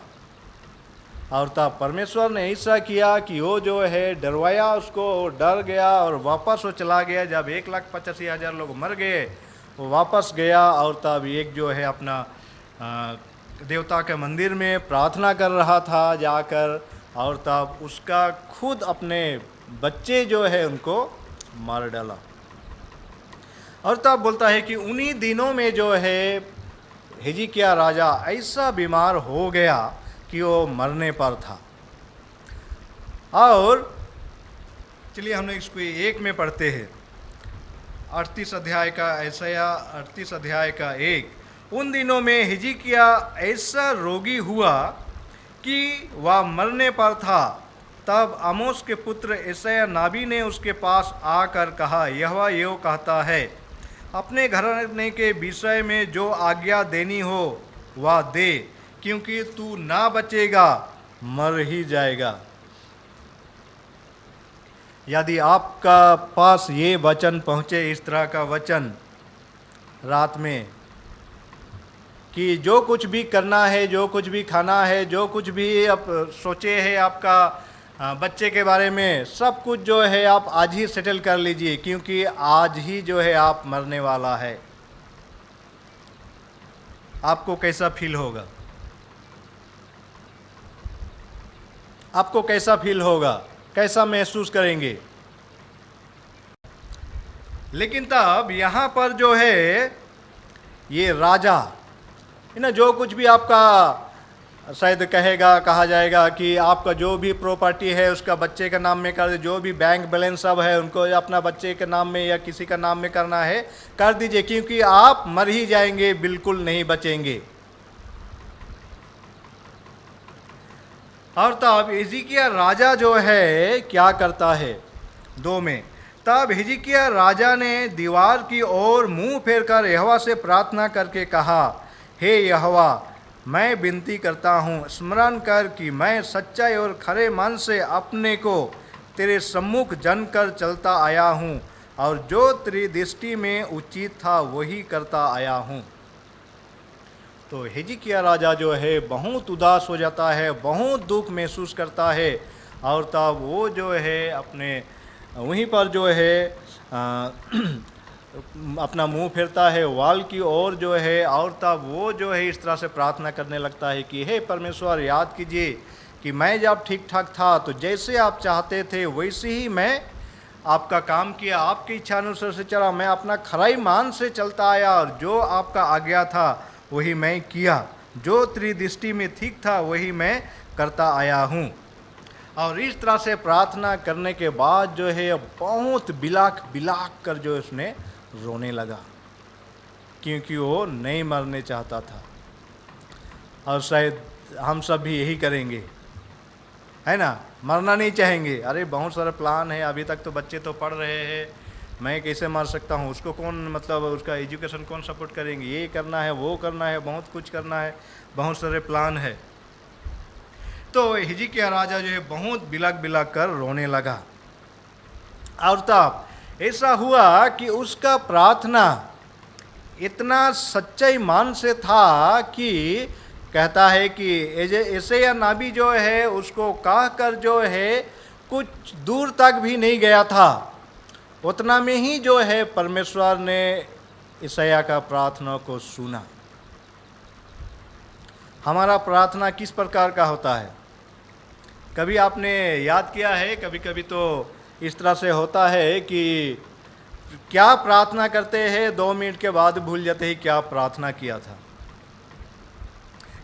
और तब परमेश्वर ने ऐसा किया कि वो जो है डरवाया उसको, डर गया और वापस वो चला गया। जब 1,85,000 लोग मर गए, वो वापस गया और तब एक जो है अपना देवता के मंदिर में प्रार्थना कर रहा था जाकर। और तब उसका खुद अपने बच्चे जो है उनको मार डाला। और तब बोलता है कि उन्हीं दिनों में जो है हिजकिय्याह राजा ऐसा बीमार हो गया कि वो मरने पर था। और चलिए हम लोग इसको एक में पढ़ते हैं, 38 अध्याय का, यशायाह 38 अध्याय का 1। उन दिनों में हिजकिय्याह ऐसा रोगी हुआ कि वह मरने पर था। तब आमोस के पुत्र यशायाह नबी ने उसके पास आकर कहा, यहोवा यूँ कहता है, अपने घराने के विषय में जो आज्ञा देनी हो वह दे, क्योंकि तू ना बचेगा, मर ही जाएगा। यदि आपका पास ये वचन पहुँचे, इस तरह का वचन रात में, कि जो कुछ भी करना है, जो कुछ भी खाना है, जो कुछ भी आप सोचे है आपका बच्चे के बारे में, सब कुछ जो है आप आज ही सेटल कर लीजिए, क्योंकि आज ही जो है आप मरने वाला है। आपको कैसा फील होगा? आपको कैसा फील होगा? कैसा महसूस करेंगे? लेकिन तब यहाँ पर जो है ये राजा जो कुछ भी आपका शायद कहा जाएगा कि आपका जो भी प्रॉपर्टी है उसका बच्चे का नाम में कर दे, जो भी बैंक बैलेंस सब है उनको अपना बच्चे के नाम में या किसी का नाम में करना है कर दीजिए, क्योंकि आप मर ही जाएंगे, बिल्कुल नहीं बचेंगे। और तब हिजकिय्याह राजा जो है क्या करता है 2 में, तब हिजकिय्याह राजा ने दीवार की ओर मुंह फेरकर यहोवा से प्रार्थना करके कहा, हे यहोवा, मैं विनती करता हूँ, स्मरण कर कि मैं सच्चाई और खरे मन से अपने को तेरे सम्मुख जनकर चलता आया हूँ और जो तेरी दृष्टि में उचित था वही करता आया हूँ। तो हिजकिय्याह राजा जो है बहुत उदास हो जाता है, बहुत दुख महसूस करता है और तब वो जो है अपने वहीं पर जो है अपना मुंह फेरता है वाल की ओर जो है, और तब वो जो है इस तरह से प्रार्थना करने लगता है कि हे परमेश्वर, याद कीजिए कि मैं जब ठीक ठाक था तो जैसे आप चाहते थे वैसे ही मैं आपका काम किया, आपकी इच्छा अनुसार से चला, मैं अपना खराई मान से चलता आया और जो आपका आज्ञा था वही मैं किया, जो तेरी दृष्टि में ठीक था वही मैं करता आया हूँ। और इस तरह से प्रार्थना करने के बाद जो है बहुत बिलाक कर जो उसने रोने लगा, क्योंकि वो नहीं मरने चाहता था। और शायद हम सब भी यही करेंगे, है ना, मरना नहीं चाहेंगे। अरे बहुत सारा प्लान है, अभी तक तो बच्चे तो पढ़ रहे हैं, मैं कैसे मर सकता हूँ, उसको कौन मतलब उसका एजुकेशन कौन सपोर्ट करेंगे, ये करना है वो करना है, बहुत कुछ करना है, बहुत सारे प्लान है। तो हिजकिय्याह राजा जो है बहुत बिलक कर रोने लगा। और तब ऐसा हुआ कि उसका प्रार्थना इतना सच्चाई मान से था कि कहता है कि यशायाह नबी जो है उसको कहकर जो है कुछ दूर तक भी नहीं गया था, उतना में ही जो है परमेश्वर ने यशायाह का प्रार्थना को सुना। हमारा प्रार्थना किस प्रकार का होता है, कभी आपने याद किया है? कभी कभी तो इस तरह से होता है कि क्या प्रार्थना करते हैं 2 मिनट के बाद भूल जाते हैं क्या प्रार्थना किया था।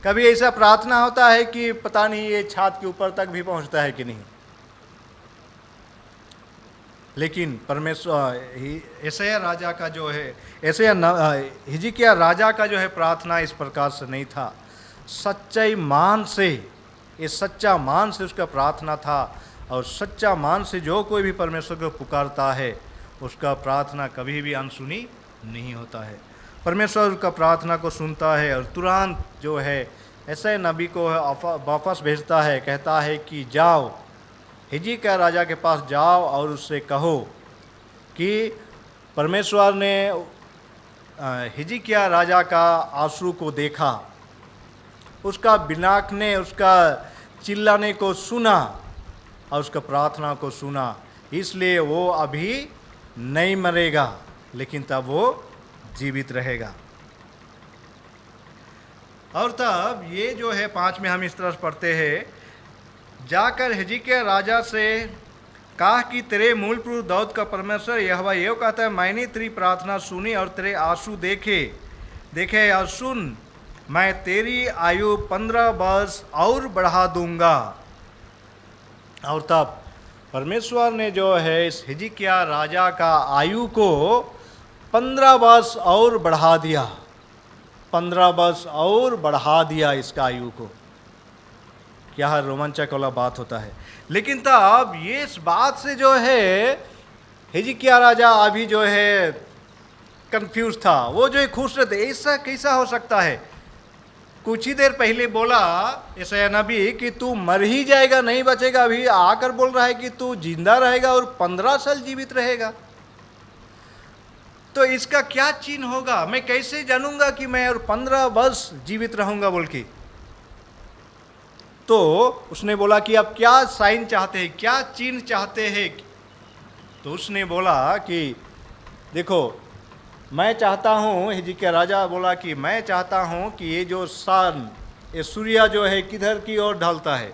कभी ऐसा प्रार्थना होता है कि पता नहीं ये छात के ऊपर तक भी पहुंचता है कि नहीं। लेकिन परमेश्वर यशायाह राजा का जो है हिजकिय्याह राजा का जो है प्रार्थना इस प्रकार से नहीं था, सच्चाई मान से, ये सच्चा मान से उसका प्रार्थना था। और सच्चा मान से जो कोई भी परमेश्वर को पुकारता है उसका प्रार्थना कभी भी अनसुनी नहीं होता है। परमेश्वर उसका प्रार्थना को सुनता है और तुरंत जो है ऐसे नबी को वापस भेजता है, कहता है कि जाओ हिजकिय्याह राजा के पास जाओ और उससे कहो कि परमेश्वर ने हिजकिय्याह राजा का आंसू को देखा, उसका बिलाकने, उसका चिल्लाने को सुना और उसका प्रार्थना को सुना, इसलिए वो अभी नहीं मरेगा लेकिन तब वो जीवित रहेगा। और तब ये जो है 5 में हम इस तरह से पढ़ते हैं, जाकर हिजकिय्याह राजा से कहा कि तेरे मूल पुरुष दाऊद का परमेश्वर यहोवा ये कहता है, मैंने तेरी प्रार्थना सुनी और तेरे आंसू देखे और सुन, मैं तेरी आयु 15 वर्ष और बढ़ा दूंगा। और तब परमेश्वर ने जो है इस हिजकिय्याह राजा का आयु को 15 वर्ष और बढ़ा दिया, 15 वर्ष और बढ़ा दिया इसका आयु को। क्या रोमांचक वाला बात होता है। लेकिन तब ये इस बात से जो है हिजकिय्याह राजा अभी जो है कंफ्यूज था, वो जो है खुश रहते, ऐसा कैसा हो सकता है। कुछ ही देर पहले बोला यशायाह नबी कि तू मर ही जाएगा, नहीं बचेगा, अभी आकर बोल रहा है कि तू जिंदा रहेगा और 15 साल जीवित रहेगा। तो इसका क्या चिन्ह होगा, मैं कैसे जानूंगा कि मैं और 15 वर्ष जीवित रहूंगा बोल के। तो उसने बोला कि आप क्या साइन चाहते हैं, क्या चिन्ह चाहते हैं। तो उसने बोला कि देखो मैं चाहता हूँ, हिजकिय्याह राजा बोला कि मैं चाहता हूँ कि ये जो सन, ये सूर्य जो है किधर की ओर ढलता है,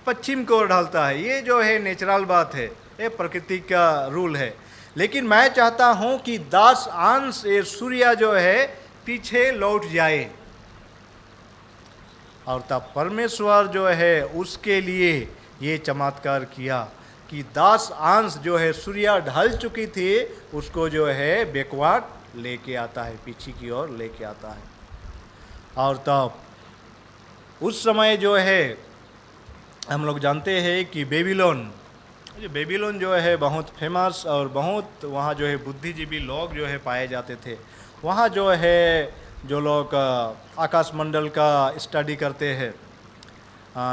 पश्चिम की ओर ढलता है। ये जो है नेचुरल बात है, ये प्रकृति का रूल है। लेकिन मैं चाहता हूँ कि 10 अंश ये सूर्य जो है पीछे लौट जाए। और तब परमेश्वर जो है उसके लिए ये चमत्कार किया कि 10 अंश जो है सूर्य ढल चुकी थी उसको जो है बैकवर्ड लेके आता है, पीछे की ओर लेके आता है। और तब उस समय जो है हम लोग जानते हैं कि बेबीलोन ये बेबीलोन जो है बहुत फेमस और बहुत वहाँ जो है बुद्धिजीवी लोग जो है पाए जाते थे। वहाँ जो है जो लोग आकाशमंडल का स्टडी करते हैं,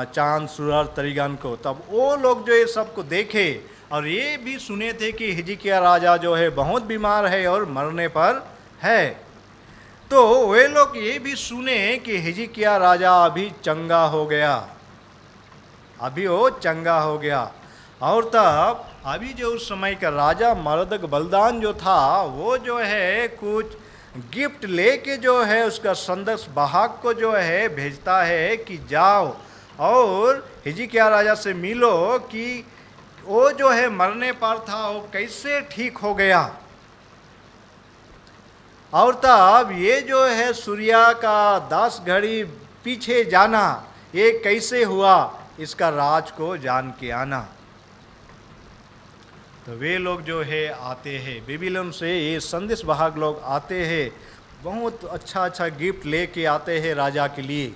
चांद सूरज तरीगन को, तब वो लोग जो ये सबको देखे और ये भी सुने थे कि हिजकिय्याह राजा जो है बहुत बीमार है और मरने पर है। तो वे लोग ये भी सुने कि हिजकिय्याह राजा अभी चंगा हो गया, अभी वो चंगा हो गया। और तब अभी जो उस समय का राजा मरदक बलदान जो था वो जो है कुछ गिफ्ट लेके जो है उसका संदेश वाहक को जो है भेजता है कि जाओ और हिजकिय्याह राजा से मिलो कि वो जो है मरने पर था वो कैसे ठीक हो गया। और तब ये जो है सूर्य का 10 घड़ी पीछे जाना ये कैसे हुआ, इसका राज को जान के आना। तो वे लोग जो है आते हैं बेबीलोन से, ये संदेश वाहक लोग आते हैं, बहुत अच्छा अच्छा गिफ्ट लेके आते हैं राजा के लिए।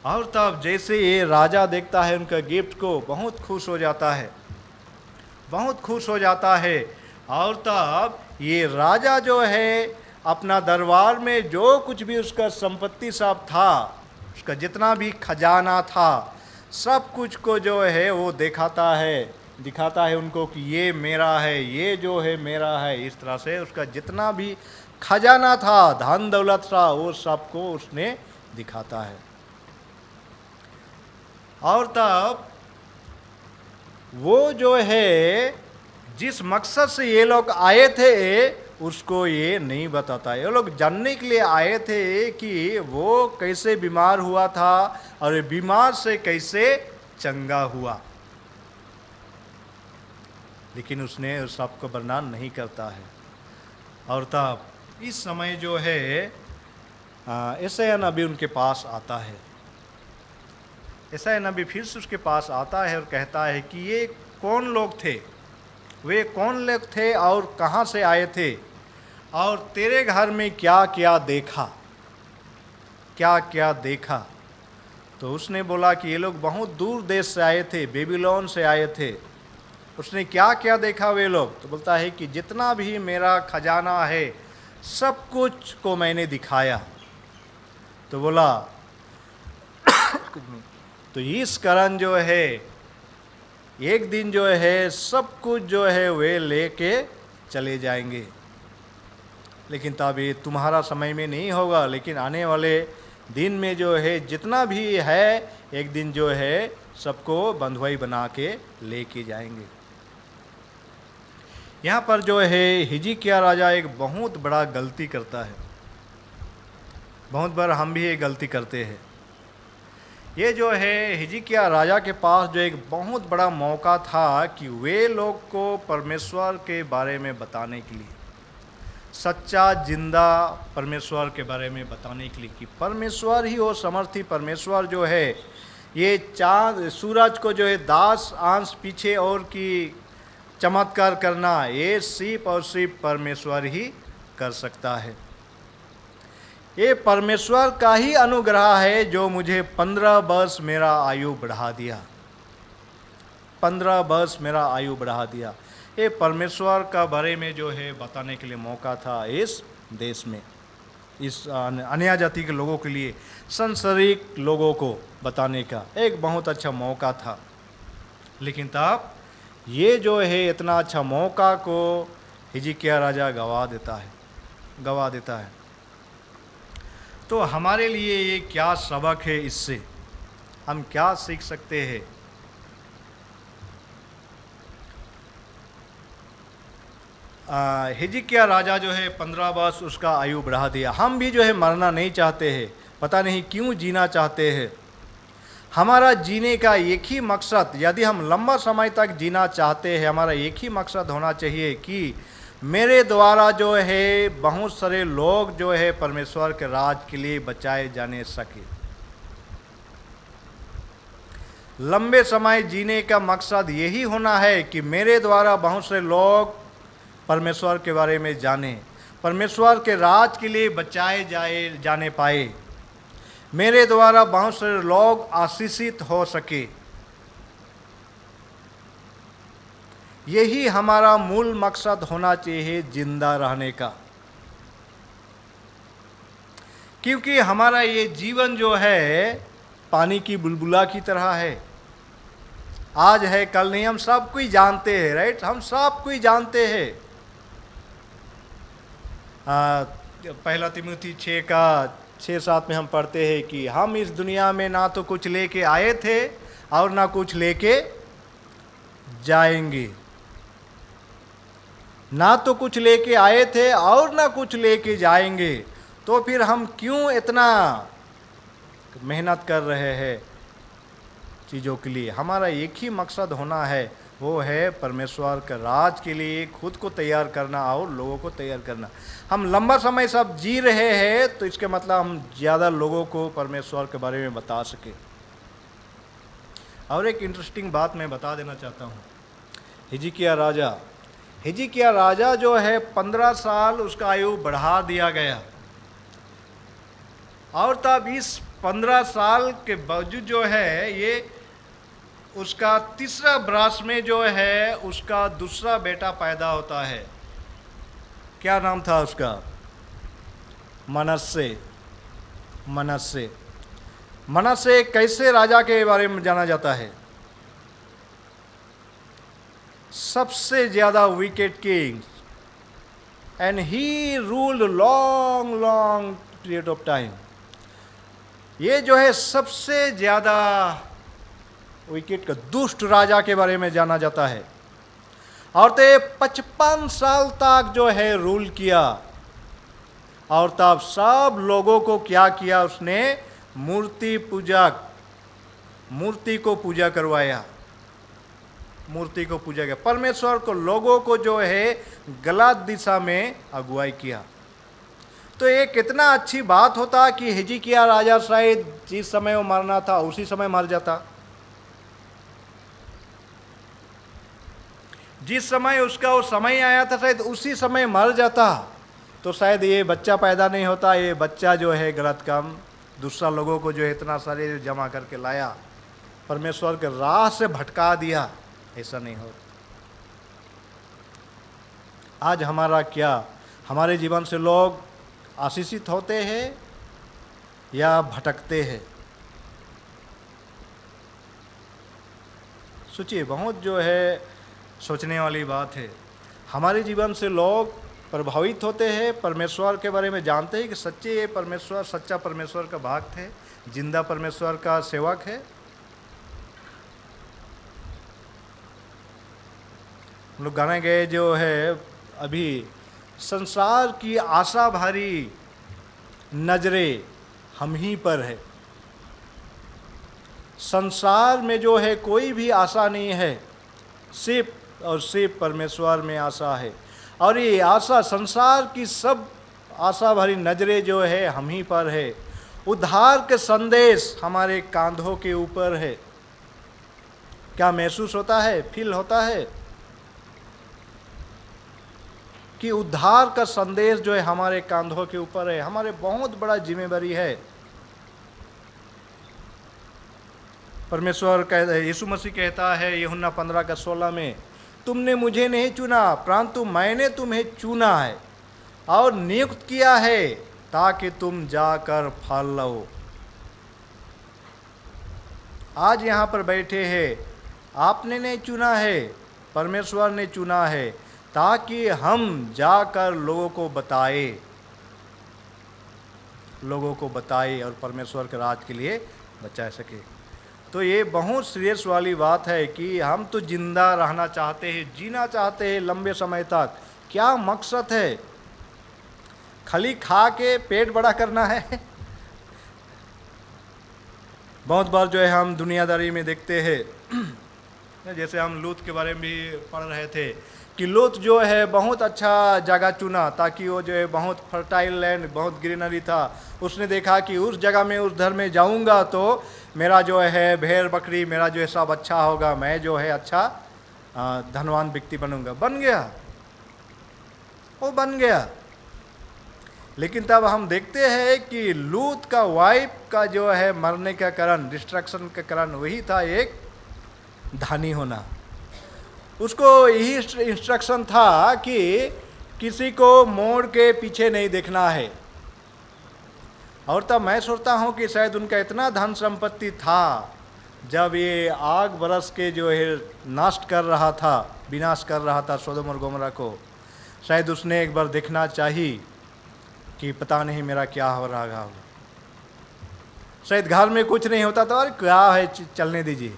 और तब जैसे ये राजा देखता है उनका गिफ्ट को बहुत खुश हो जाता है, बहुत खुश हो जाता है। और तब ये राजा जो है अपना दरबार में जो कुछ भी उसका संपत्ति सब था, उसका जितना भी खजाना था, सब कुछ को जो है वो दिखाता है उनको कि ये मेरा है, ये जो है मेरा है। इस तरह से उसका जितना भी खजाना था, धन दौलत था, वो सबको उसने दिखाता है। और तब वो जो है जिस मकसद से ये लोग आए थे उसको ये नहीं बताता। ये लोग जानने के लिए आए थे कि वो कैसे बीमार हुआ था और बीमार से कैसे चंगा हुआ, लेकिन उसने उस सबको वर्णन नहीं करता है। और तब इस समय जो है यशायाह नबी उनके पास आता है। यशायाह नबी फिर से उसके पास आता है और कहता है कि ये कौन लोग थे, वे कौन लोग थे और कहाँ से आए थे, और तेरे घर में क्या क्या देखा, क्या क्या देखा। तो उसने बोला कि ये लोग बहुत दूर देश से आए थे, बेबीलोन से आए थे। उसने क्या क्या देखा वे लोग, तो बोलता है कि जितना भी मेरा खजाना है सब कुछ को मैंने दिखाया। तो बोला तो इस कारण जो है एक दिन जो है सब कुछ जो है वे लेके चले जाएंगे, लेकिन तब ये तुम्हारा समय में नहीं होगा, लेकिन आने वाले दिन में जो है जितना भी है एक दिन जो है सबको बंधुआई बना के लेके जाएंगे। यहाँ पर जो है हिजकिय्याह राजा एक बहुत बड़ा गलती करता है। बहुत बार हम भी ये गलती करते हैं। ये जो है हिजकिय्याह राजा के पास जो एक बहुत बड़ा मौका था कि वे लोग को परमेश्वर के बारे में बताने के लिए, सच्चा जिंदा परमेश्वर के बारे में बताने के लिए कि परमेश्वर ही वो समर्थी परमेश्वर जो है, ये चाँद सूरज को जो है 10 अंश पीछे और की चमत्कार करना, ये सिर्फ और सिर्फ परमेश्वर ही कर सकता है। ये परमेश्वर का ही अनुग्रह है जो मुझे 15 वर्ष मेरा आयु बढ़ा दिया, 15 वर्ष मेरा आयु बढ़ा दिया। ये परमेश्वर का बारे में जो है बताने के लिए मौका था इस देश में, इस अन्य जाति के लोगों के लिए, संसारिक लोगों को बताने का एक बहुत अच्छा मौका था। लेकिन तब ये जो है इतना अच्छा मौका को हिजकिय्याह राजा गवा देता है। तो हमारे लिए ये क्या सबक है, इससे हम क्या सीख सकते हैं? हिजकिय्याह राजा जो है 15 वर्ष उसका आयु बढ़ा दिया। हम भी जो है मरना नहीं चाहते हैं, पता नहीं क्यों जीना चाहते हैं। हमारा जीने का एक ही मकसद, यदि हम लंबा समय तक जीना चाहते हैं, हमारा एक ही मकसद होना चाहिए कि मेरे द्वारा जो है बहुत सारे लोग जो है परमेश्वर के राज के लिए बचाए जाने सके। लंबे समय जीने का मकसद यही होना है कि मेरे द्वारा बहुत से लोग परमेश्वर के बारे में जाने, परमेश्वर के राज के लिए बचाए जाने पाए, मेरे द्वारा बहुत सारे लोग आशीषित हो सके। यही हमारा मूल मकसद होना चाहिए जिंदा रहने का, क्योंकि हमारा ये जीवन जो है पानी की बुलबुला की तरह है। आज है कल नहीं, हम सब कोई जानते हैं, राइट, हम सब कोई जानते हैं। पहला तिमुथी 6:7 में हम पढ़ते हैं कि हम इस दुनिया में ना तो कुछ लेके आए थे और ना कुछ लेके जाएंगे। ना तो कुछ लेके आए थे और ना कुछ लेके जाएंगे, तो फिर हम क्यों इतना मेहनत कर रहे हैं चीज़ों के लिए? हमारा एक ही मकसद होना है, वो है परमेश्वर के राज के लिए खुद को तैयार करना और लोगों को तैयार करना। हम लंबा समय सब जी रहे हैं, तो इसके मतलब हम ज़्यादा लोगों को परमेश्वर के बारे में बता सके। और एक इंटरेस्टिंग बात मैं बता देना चाहता हूँ। हिजकिय्याह राजा जो है 15 साल उसका आयु बढ़ा दिया गया, और तब इस 15 साल के बावजूद जो है ये उसका तीसरा बरस में जो है उसका दूसरा बेटा पैदा होता है। क्या नाम था उसका? मनस्से कैसे राजा के बारे में जाना जाता है? सबसे ज़्यादा wicket king, and he ruled long period of time. ये जो है सबसे ज़्यादा विकेट का दुष्ट राजा के बारे में जाना जाता है। और तो 55 साल तक जो है रूल किया, और तब सब लोगों को क्या किया उसने? मूर्ति को पूजा करवाया, मूर्ति को पूजा किया, परमेश्वर को, लोगों को जो है गलत दिशा में अगुवाई किया। तो ये कितना अच्छी बात होता कि हिजकिय्याह राजा शायद जिस समय वो मरना था उसी समय मर जाता, जिस समय उसका वो समय आया था शायद उसी समय मर जाता, तो शायद ये बच्चा पैदा नहीं होता। ये बच्चा जो है गलत काम, दूसरा लोगों को जो है इतना सारे जमा करके लाया, परमेश्वर के राह से भटका दिया। ऐसा नहीं हो। आज हमारा क्या, हमारे जीवन से लोग आशीषित होते हैं या भटकते हैं? सोचिए, बहुत जो है सोचने वाली बात है। हमारे जीवन से लोग प्रभावित होते हैं, परमेश्वर के बारे में जानते हैं कि सच्चे ये परमेश्वर, सच्चा परमेश्वर का भक्त है, जिंदा परमेश्वर का सेवक है। हम लोग गाने गए जो है अभी, संसार की आशा भरी नजरें हम ही पर है। संसार में जो है कोई भी आशा नहीं है, सिर्फ और सिर्फ परमेश्वर में आशा है। और ये आशा, संसार की सब आशा भरी नजरें जो है हम ही पर है। उद्धार के संदेश हमारे कांधों के ऊपर है। क्या महसूस होता है, फील होता है कि उद्धार का संदेश जो है हमारे कांधों के ऊपर है? हमारे बहुत बड़ा जिम्मेदारी है। परमेश्वर कहता है, यीशु मसीह कहता है यूहन्ना 15:16 में, तुमने मुझे नहीं चुना परंतु मैंने तुम्हें चुना है और नियुक्त किया है ताकि तुम जाकर फल लो। आज यहाँ पर बैठे हैं, आपने नहीं चुना है, परमेश्वर ने चुना है ताकि हम जाकर लोगों को बताए और परमेश्वर के राज के लिए बचा सके। तो ये बहुत सीरियस वाली बात है कि हम तो जिंदा रहना चाहते हैं, जीना चाहते हैं लंबे समय तक। क्या मकसद है? खाली खा के पेट बड़ा करना है? बहुत बार जो है हम दुनियादारी में देखते हैं, जैसे हम लूत के बारे में भी पढ़ रहे थे कि लूत जो है बहुत अच्छा जगह चुना ताकि वो जो है बहुत फर्टाइल लैंड, बहुत ग्रीनरी था। उसने देखा कि उस जगह में, उस घर में जाऊंगा तो मेरा जो है भेड़ बकरी, मेरा जो है सब अच्छा होगा, मैं जो है अच्छा धनवान व्यक्ति बनूंगा। बन गया, वो बन गया। लेकिन तब हम देखते हैं कि लूत का वाइफ का जो है मरने का कारण, डिस्ट्रक्शन का कारण वही था एक धनी होना। उसको यही इंस्ट्रक्शन था कि किसी को मोड़ के पीछे नहीं देखना है। और तब मैं सोचता हूँ कि शायद उनका इतना धन संपत्ति था, जब ये आग बरस के जो है नष्ट कर रहा था, विनाश कर रहा था सोदोम और गोमरा को, शायद उसने एक बार देखना चाहिए कि पता नहीं मेरा क्या हो रहा होगा। शायद घर में कुछ नहीं होता तो अरे क्या है, चलने दीजिए,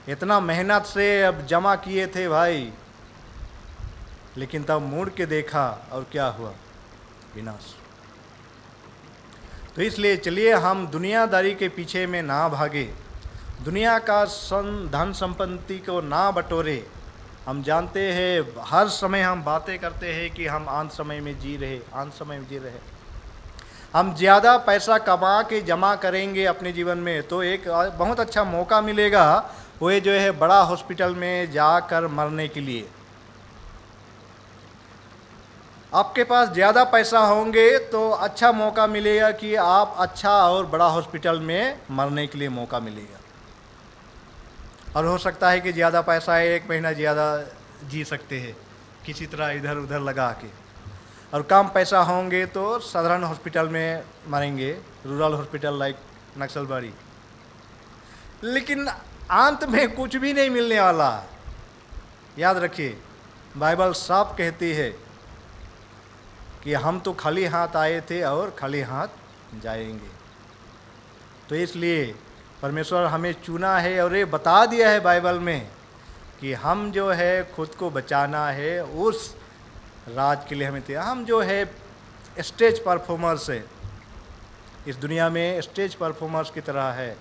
इतना मेहनत से अब जमा किए थे भाई, लेकिन तब मुड़ के देखा और क्या हुआ, विनाश। तो इसलिए चलिए हम दुनियादारी के पीछे में ना भागे, दुनिया का धन संपत्ति को ना बटोरे। हम जानते हैं हर समय हम बातें करते हैं कि हम अंत समय में जी रहे, अंत समय में जी रहे। हम ज़्यादा पैसा कमा के जमा करेंगे अपने जीवन में तो एक बहुत अच्छा मौका मिलेगा वो जो है बड़ा हॉस्पिटल में जाकर मरने के लिए। आपके पास ज़्यादा पैसा होंगे तो अच्छा मौका मिलेगा कि आप अच्छा और बड़ा हॉस्पिटल में मरने के लिए मौका मिलेगा। और हो सकता है कि ज़्यादा पैसा है, 1 महीना ज़्यादा जी सकते हैं किसी तरह इधर उधर लगा के, और कम पैसा होंगे तो साधारण हॉस्पिटल में मरेंगे, रूरल हॉस्पिटल लाइक नक्सलबाड़ी। लेकिन अंत में कुछ भी नहीं मिलने वाला। याद रखिए, बाइबल साफ कहती है कि हम तो खाली हाथ आए थे और खाली हाथ जाएंगे। तो इसलिए परमेश्वर हमें चुना है और ये बता दिया है बाइबल में कि हम जो है खुद को बचाना है, उस राज के लिए हमें थे। हम जो है स्टेज परफॉर्मर्स है, इस दुनिया में स्टेज परफॉर्मर्स की तरह है।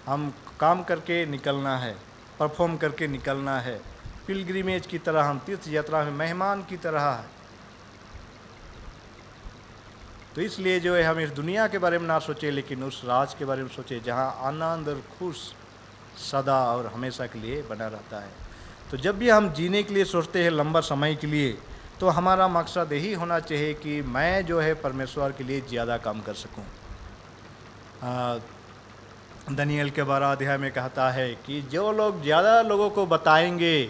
हम काम करके निकलना है, परफॉर्म करके निकलना है, पिलग्रिमेज की तरह, हम तीर्थ यात्रा में मेहमान की तरह है। तो इसलिए जो है हम इस दुनिया के बारे में ना सोचे, लेकिन उस राज के बारे में सोचे जहाँ आनंद और खुश सदा और हमेशा के लिए बना रहता है। तो जब भी हम जीने के लिए सोचते हैं लंबा समय के लिए, तो हमारा मकसद यही होना चाहिए कि मैं जो है परमेश्वर के लिए ज़्यादा काम कर सकूं। दानिएल के 12 अध्याय में कहता है कि जो लोग ज़्यादा लोगों को बताएंगे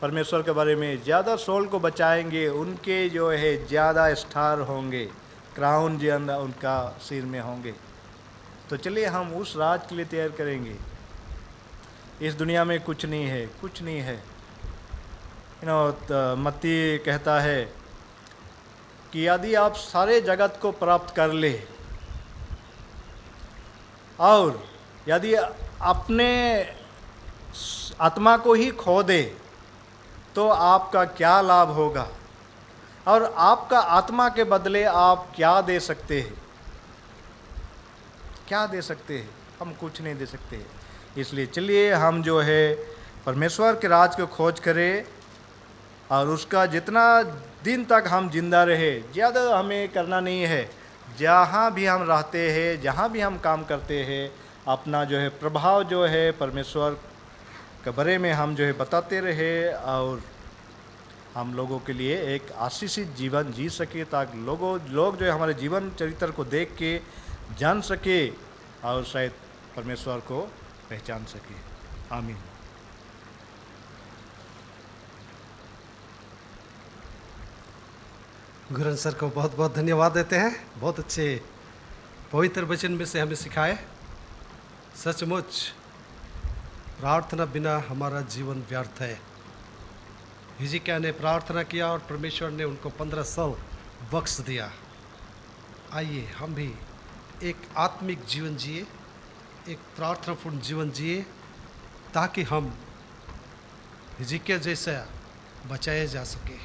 परमेश्वर के बारे में, ज़्यादा सोल को बचाएंगे, उनके जो है ज़्यादा स्टार होंगे, क्राउन जो अंदर उनका सिर में होंगे। तो चलिए हम उस राज के लिए तैयार करेंगे। इस दुनिया में कुछ नहीं है, कुछ नहीं है। मत्ती कहता है कि यदि आप सारे जगत को प्राप्त कर ले और यदि अपने आत्मा को ही खो दे तो आपका क्या लाभ होगा, और आपका आत्मा के बदले आप क्या दे सकते हैं? क्या दे सकते हैं? हम कुछ नहीं दे सकते। इसलिए चलिए हम जो है परमेश्वर के राज को खोज करें, और उसका जितना दिन तक हम जिंदा रहे, ज़्यादा हमें करना नहीं है। जहाँ भी हम रहते हैं, जहाँ भी हम काम करते हैं, अपना जो है प्रभाव जो है परमेश्वर के बारे में हम जो है बताते रहे, और हम लोगों के लिए एक आशीषित जीवन जी सके, ताकि लोग जो है हमारे जीवन चरित्र को देख के जान सके और शायद परमेश्वर को पहचान सके। आमीन। गुरन सर को बहुत बहुत धन्यवाद देते हैं। बहुत अच्छे पवित्र वचन में से हमें सिखाए। सचमुच प्रार्थना बिना हमारा जीवन व्यर्थ है। हिजकिय्याह ने प्रार्थना किया और परमेश्वर ने उनको 1500 बख्श दिया। आइए हम भी एक आत्मिक जीवन जिए, एक प्रार्थनापूर्ण जीवन जिए, ताकि हम हिजकिय्याह जैसा बचाए जा सके।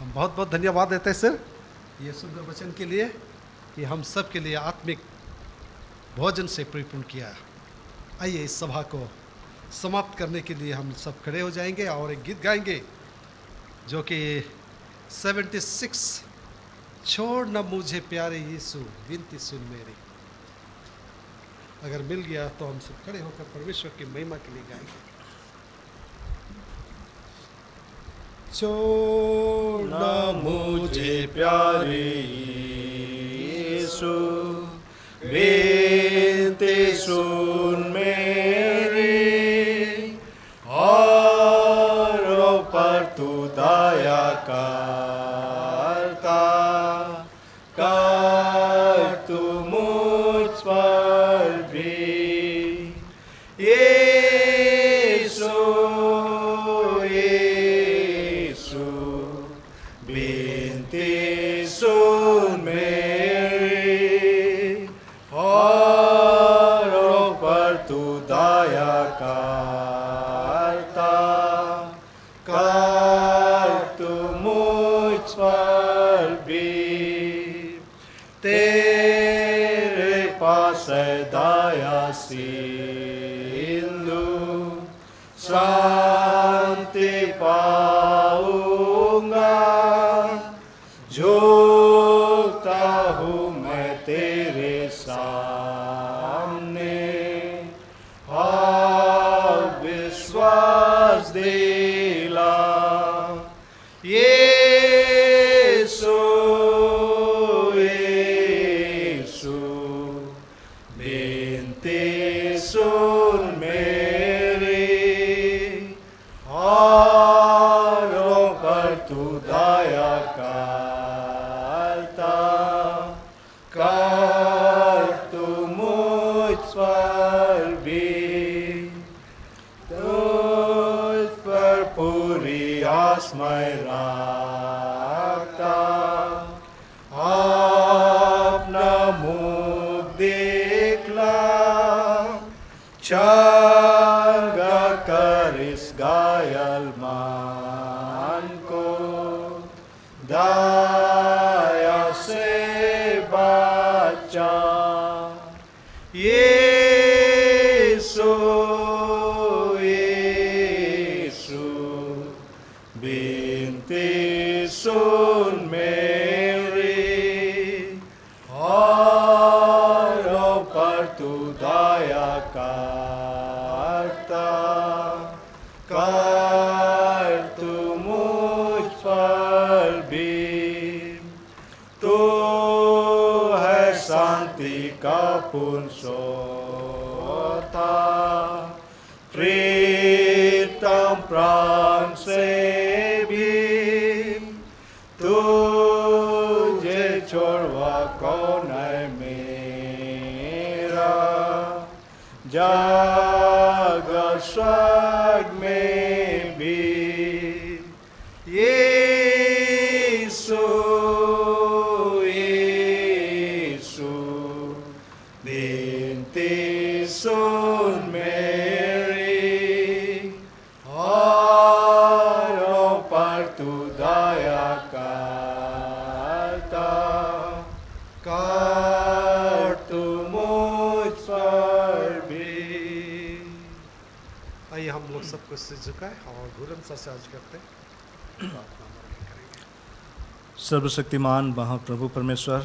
हम बहुत बहुत धन्यवाद देते हैं सर ये सुंदर वचन के लिए कि हम सब के लिए आत्मिक भोजन से परिपूर्ण किया। आइए इस सभा को समाप्त करने के लिए हम सब खड़े हो जाएंगे और एक गीत गाएंगे जो कि 76 छोड़ न मुझे प्यारे यीशु विनती सुन मेरी। अगर मिल गया तो हम सब खड़े होकर परमेश्वर की महिमा के लिए गाएंगे। छोड़ न मुझे प्यारे यीशु विनती सुन मेरी, और से दया सिंधु शांति पाऊंगा। झुकता हूँ मैं तेरे सामने, विश्वास दिला। यीशु यीशु विनती सुन मेरी, औरों पर तू दया करता कर, तू मुझ पर भी। तुझ पर पूरी आस मैं रखता, अपना मुख दिखला। चंगा कर इस घायल मन को, दया से बचा। यीशु यीशु विनती सुन मेरी, औरों पर तू दया करता कर, तू मुझ पर भी। तू है शांति का पूर्ण सोता, प्रीतम प्राण से भी। तुझे छोड़वा कौन है मेरा, जग स्वर्ग में भी। यीशु यीशु विनती सुन मेरी, औरों पर तू दया करता कर, तू मुझ पर भी। आइए हम लोग सबको सिर झुकाए और बुलंद सा साज करते हैं। प्रार्थना हमारे करेंगे। सर्वशक्तिमान महाप्रभु परमेश्वर,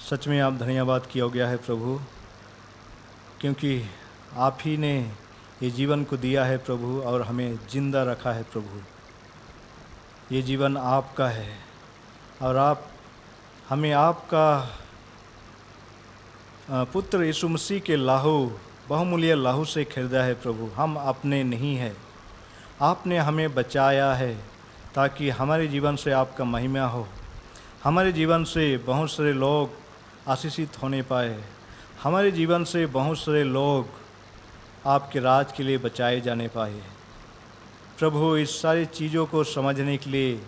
सच में आप धन्यवाद किया गया है प्रभु, क्योंकि आप ही ने ये जीवन को दिया है प्रभु और हमें जिंदा रखा है प्रभु। ये जीवन आपका है और आप हमें आपका पुत्र यीशु मसीह के लाहू, बहुमूल्य लाहू से खरीदा है प्रभु। हम अपने नहीं हैं, आपने हमें बचाया है ताकि हमारे जीवन से आपका महिमा हो, हमारे जीवन से बहुत सारे लोग आशीषित होने पाए, हमारे जीवन से बहुत सारे लोग आपके राज के लिए बचाए जाने पाए। प्रभु, इस सारी चीज़ों को समझने के लिए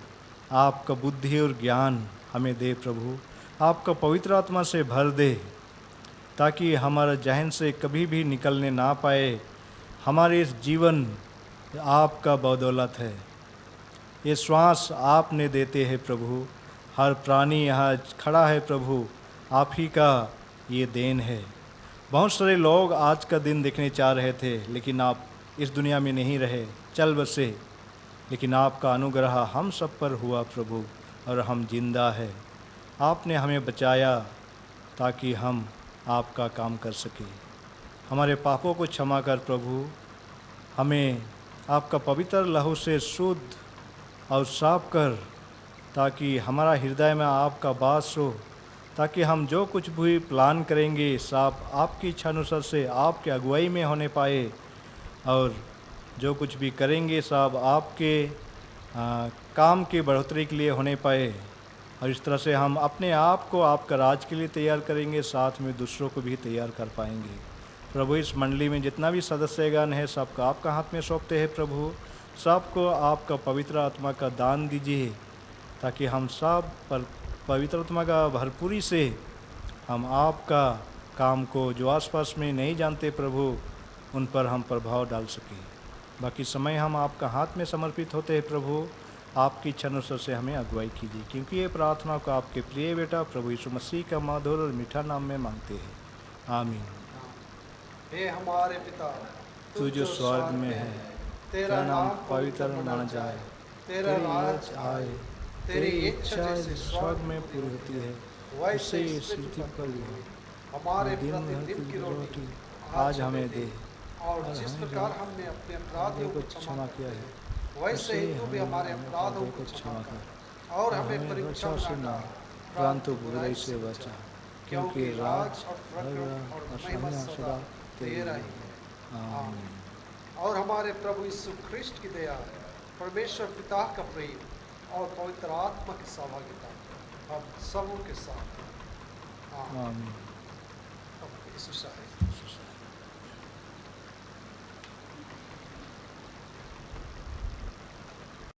आपका बुद्धि और ज्ञान हमें दे प्रभु, आपका पवित्र आत्मा से भर दे ताकि हमारा जहन से कभी भी निकलने ना पाए। हमारे इस जीवन आपका बदौलत है, ये श्वास आपने देते हैं प्रभु। हर प्राणी यहाँ खड़ा है प्रभु, आप ही का ये देन है। बहुत सारे लोग आज का दिन देखने चाह रहे थे, लेकिन आप इस दुनिया में नहीं रहे, चल बसे, लेकिन आपका अनुग्रह हम सब पर हुआ प्रभु और हम जिंदा है। आपने हमें बचाया ताकि हम आपका काम कर सके। हमारे पापों को क्षमा कर प्रभु, हमें आपका पवित्र लहू से शुद्ध और साफ कर, ताकि हमारा हृदय में आपका वास हो, ताकि हम जो कुछ भी प्लान करेंगे सब आपकी इच्छा अनुसार से आपके अगुवाई में होने पाए, और जो कुछ भी करेंगे सब आपके काम की बढ़ोतरी के लिए होने पाए। और इस तरह से हम अपने आप को आपका राज के लिए तैयार करेंगे, साथ में दूसरों को भी तैयार कर पाएंगे। प्रभु, इस मंडली में जितना भी सदस्यगण है सबका आपका हाथ में सौंपते हैं प्रभु। सबको आपका पवित्र आत्मा का दान दीजिए, ताकि हम सब पर पवित्र आत्मा का भरपूरी से हम आपका काम को जो आसपास में नहीं जानते प्रभु, उन पर हम प्रभाव डाल सकें। बाकी समय हम आपका हाथ में समर्पित होते हैं प्रभु। आपकी इच्छा अनुसार से हमें अगुवाई कीजिए, क्योंकि ये प्रार्थना को आपके प्रिय बेटा प्रभु यीशु मसीह का मधुर और मीठा नाम में मांगते हैं। आमीन। हे हमारे पिता, तू जो स्वर्ग में है, तेरा नाम पवित्र माना जाए, तेरा राज आए, तेरी इच्छा जैसे स्वर्ग में पूरी होती है, वैसे उसे इस पृथ्वी पर भी हो। हमारे दिन प्रतिदिन की रोटी आज हमें दे, और जिस प्रकार हमने अपने अपराधियों को क्षमा किया है, वैसे ही तू भी हमारे अपराधों को क्षमा कर और हमें परीक्षा में न डाल, परंतु बुराई से बचा, क्योंकि राज और प्रकट और महिमा सदा तेरा ही है। आमीन। और हमारे प्रभु यीशु ख्रिस्ट की दया, परमेश्वर पिता का प्रेम और पवित्र आत्मा की सहभागिता हम सबों के साथ। आमीन। आमीन। यीशु साहब।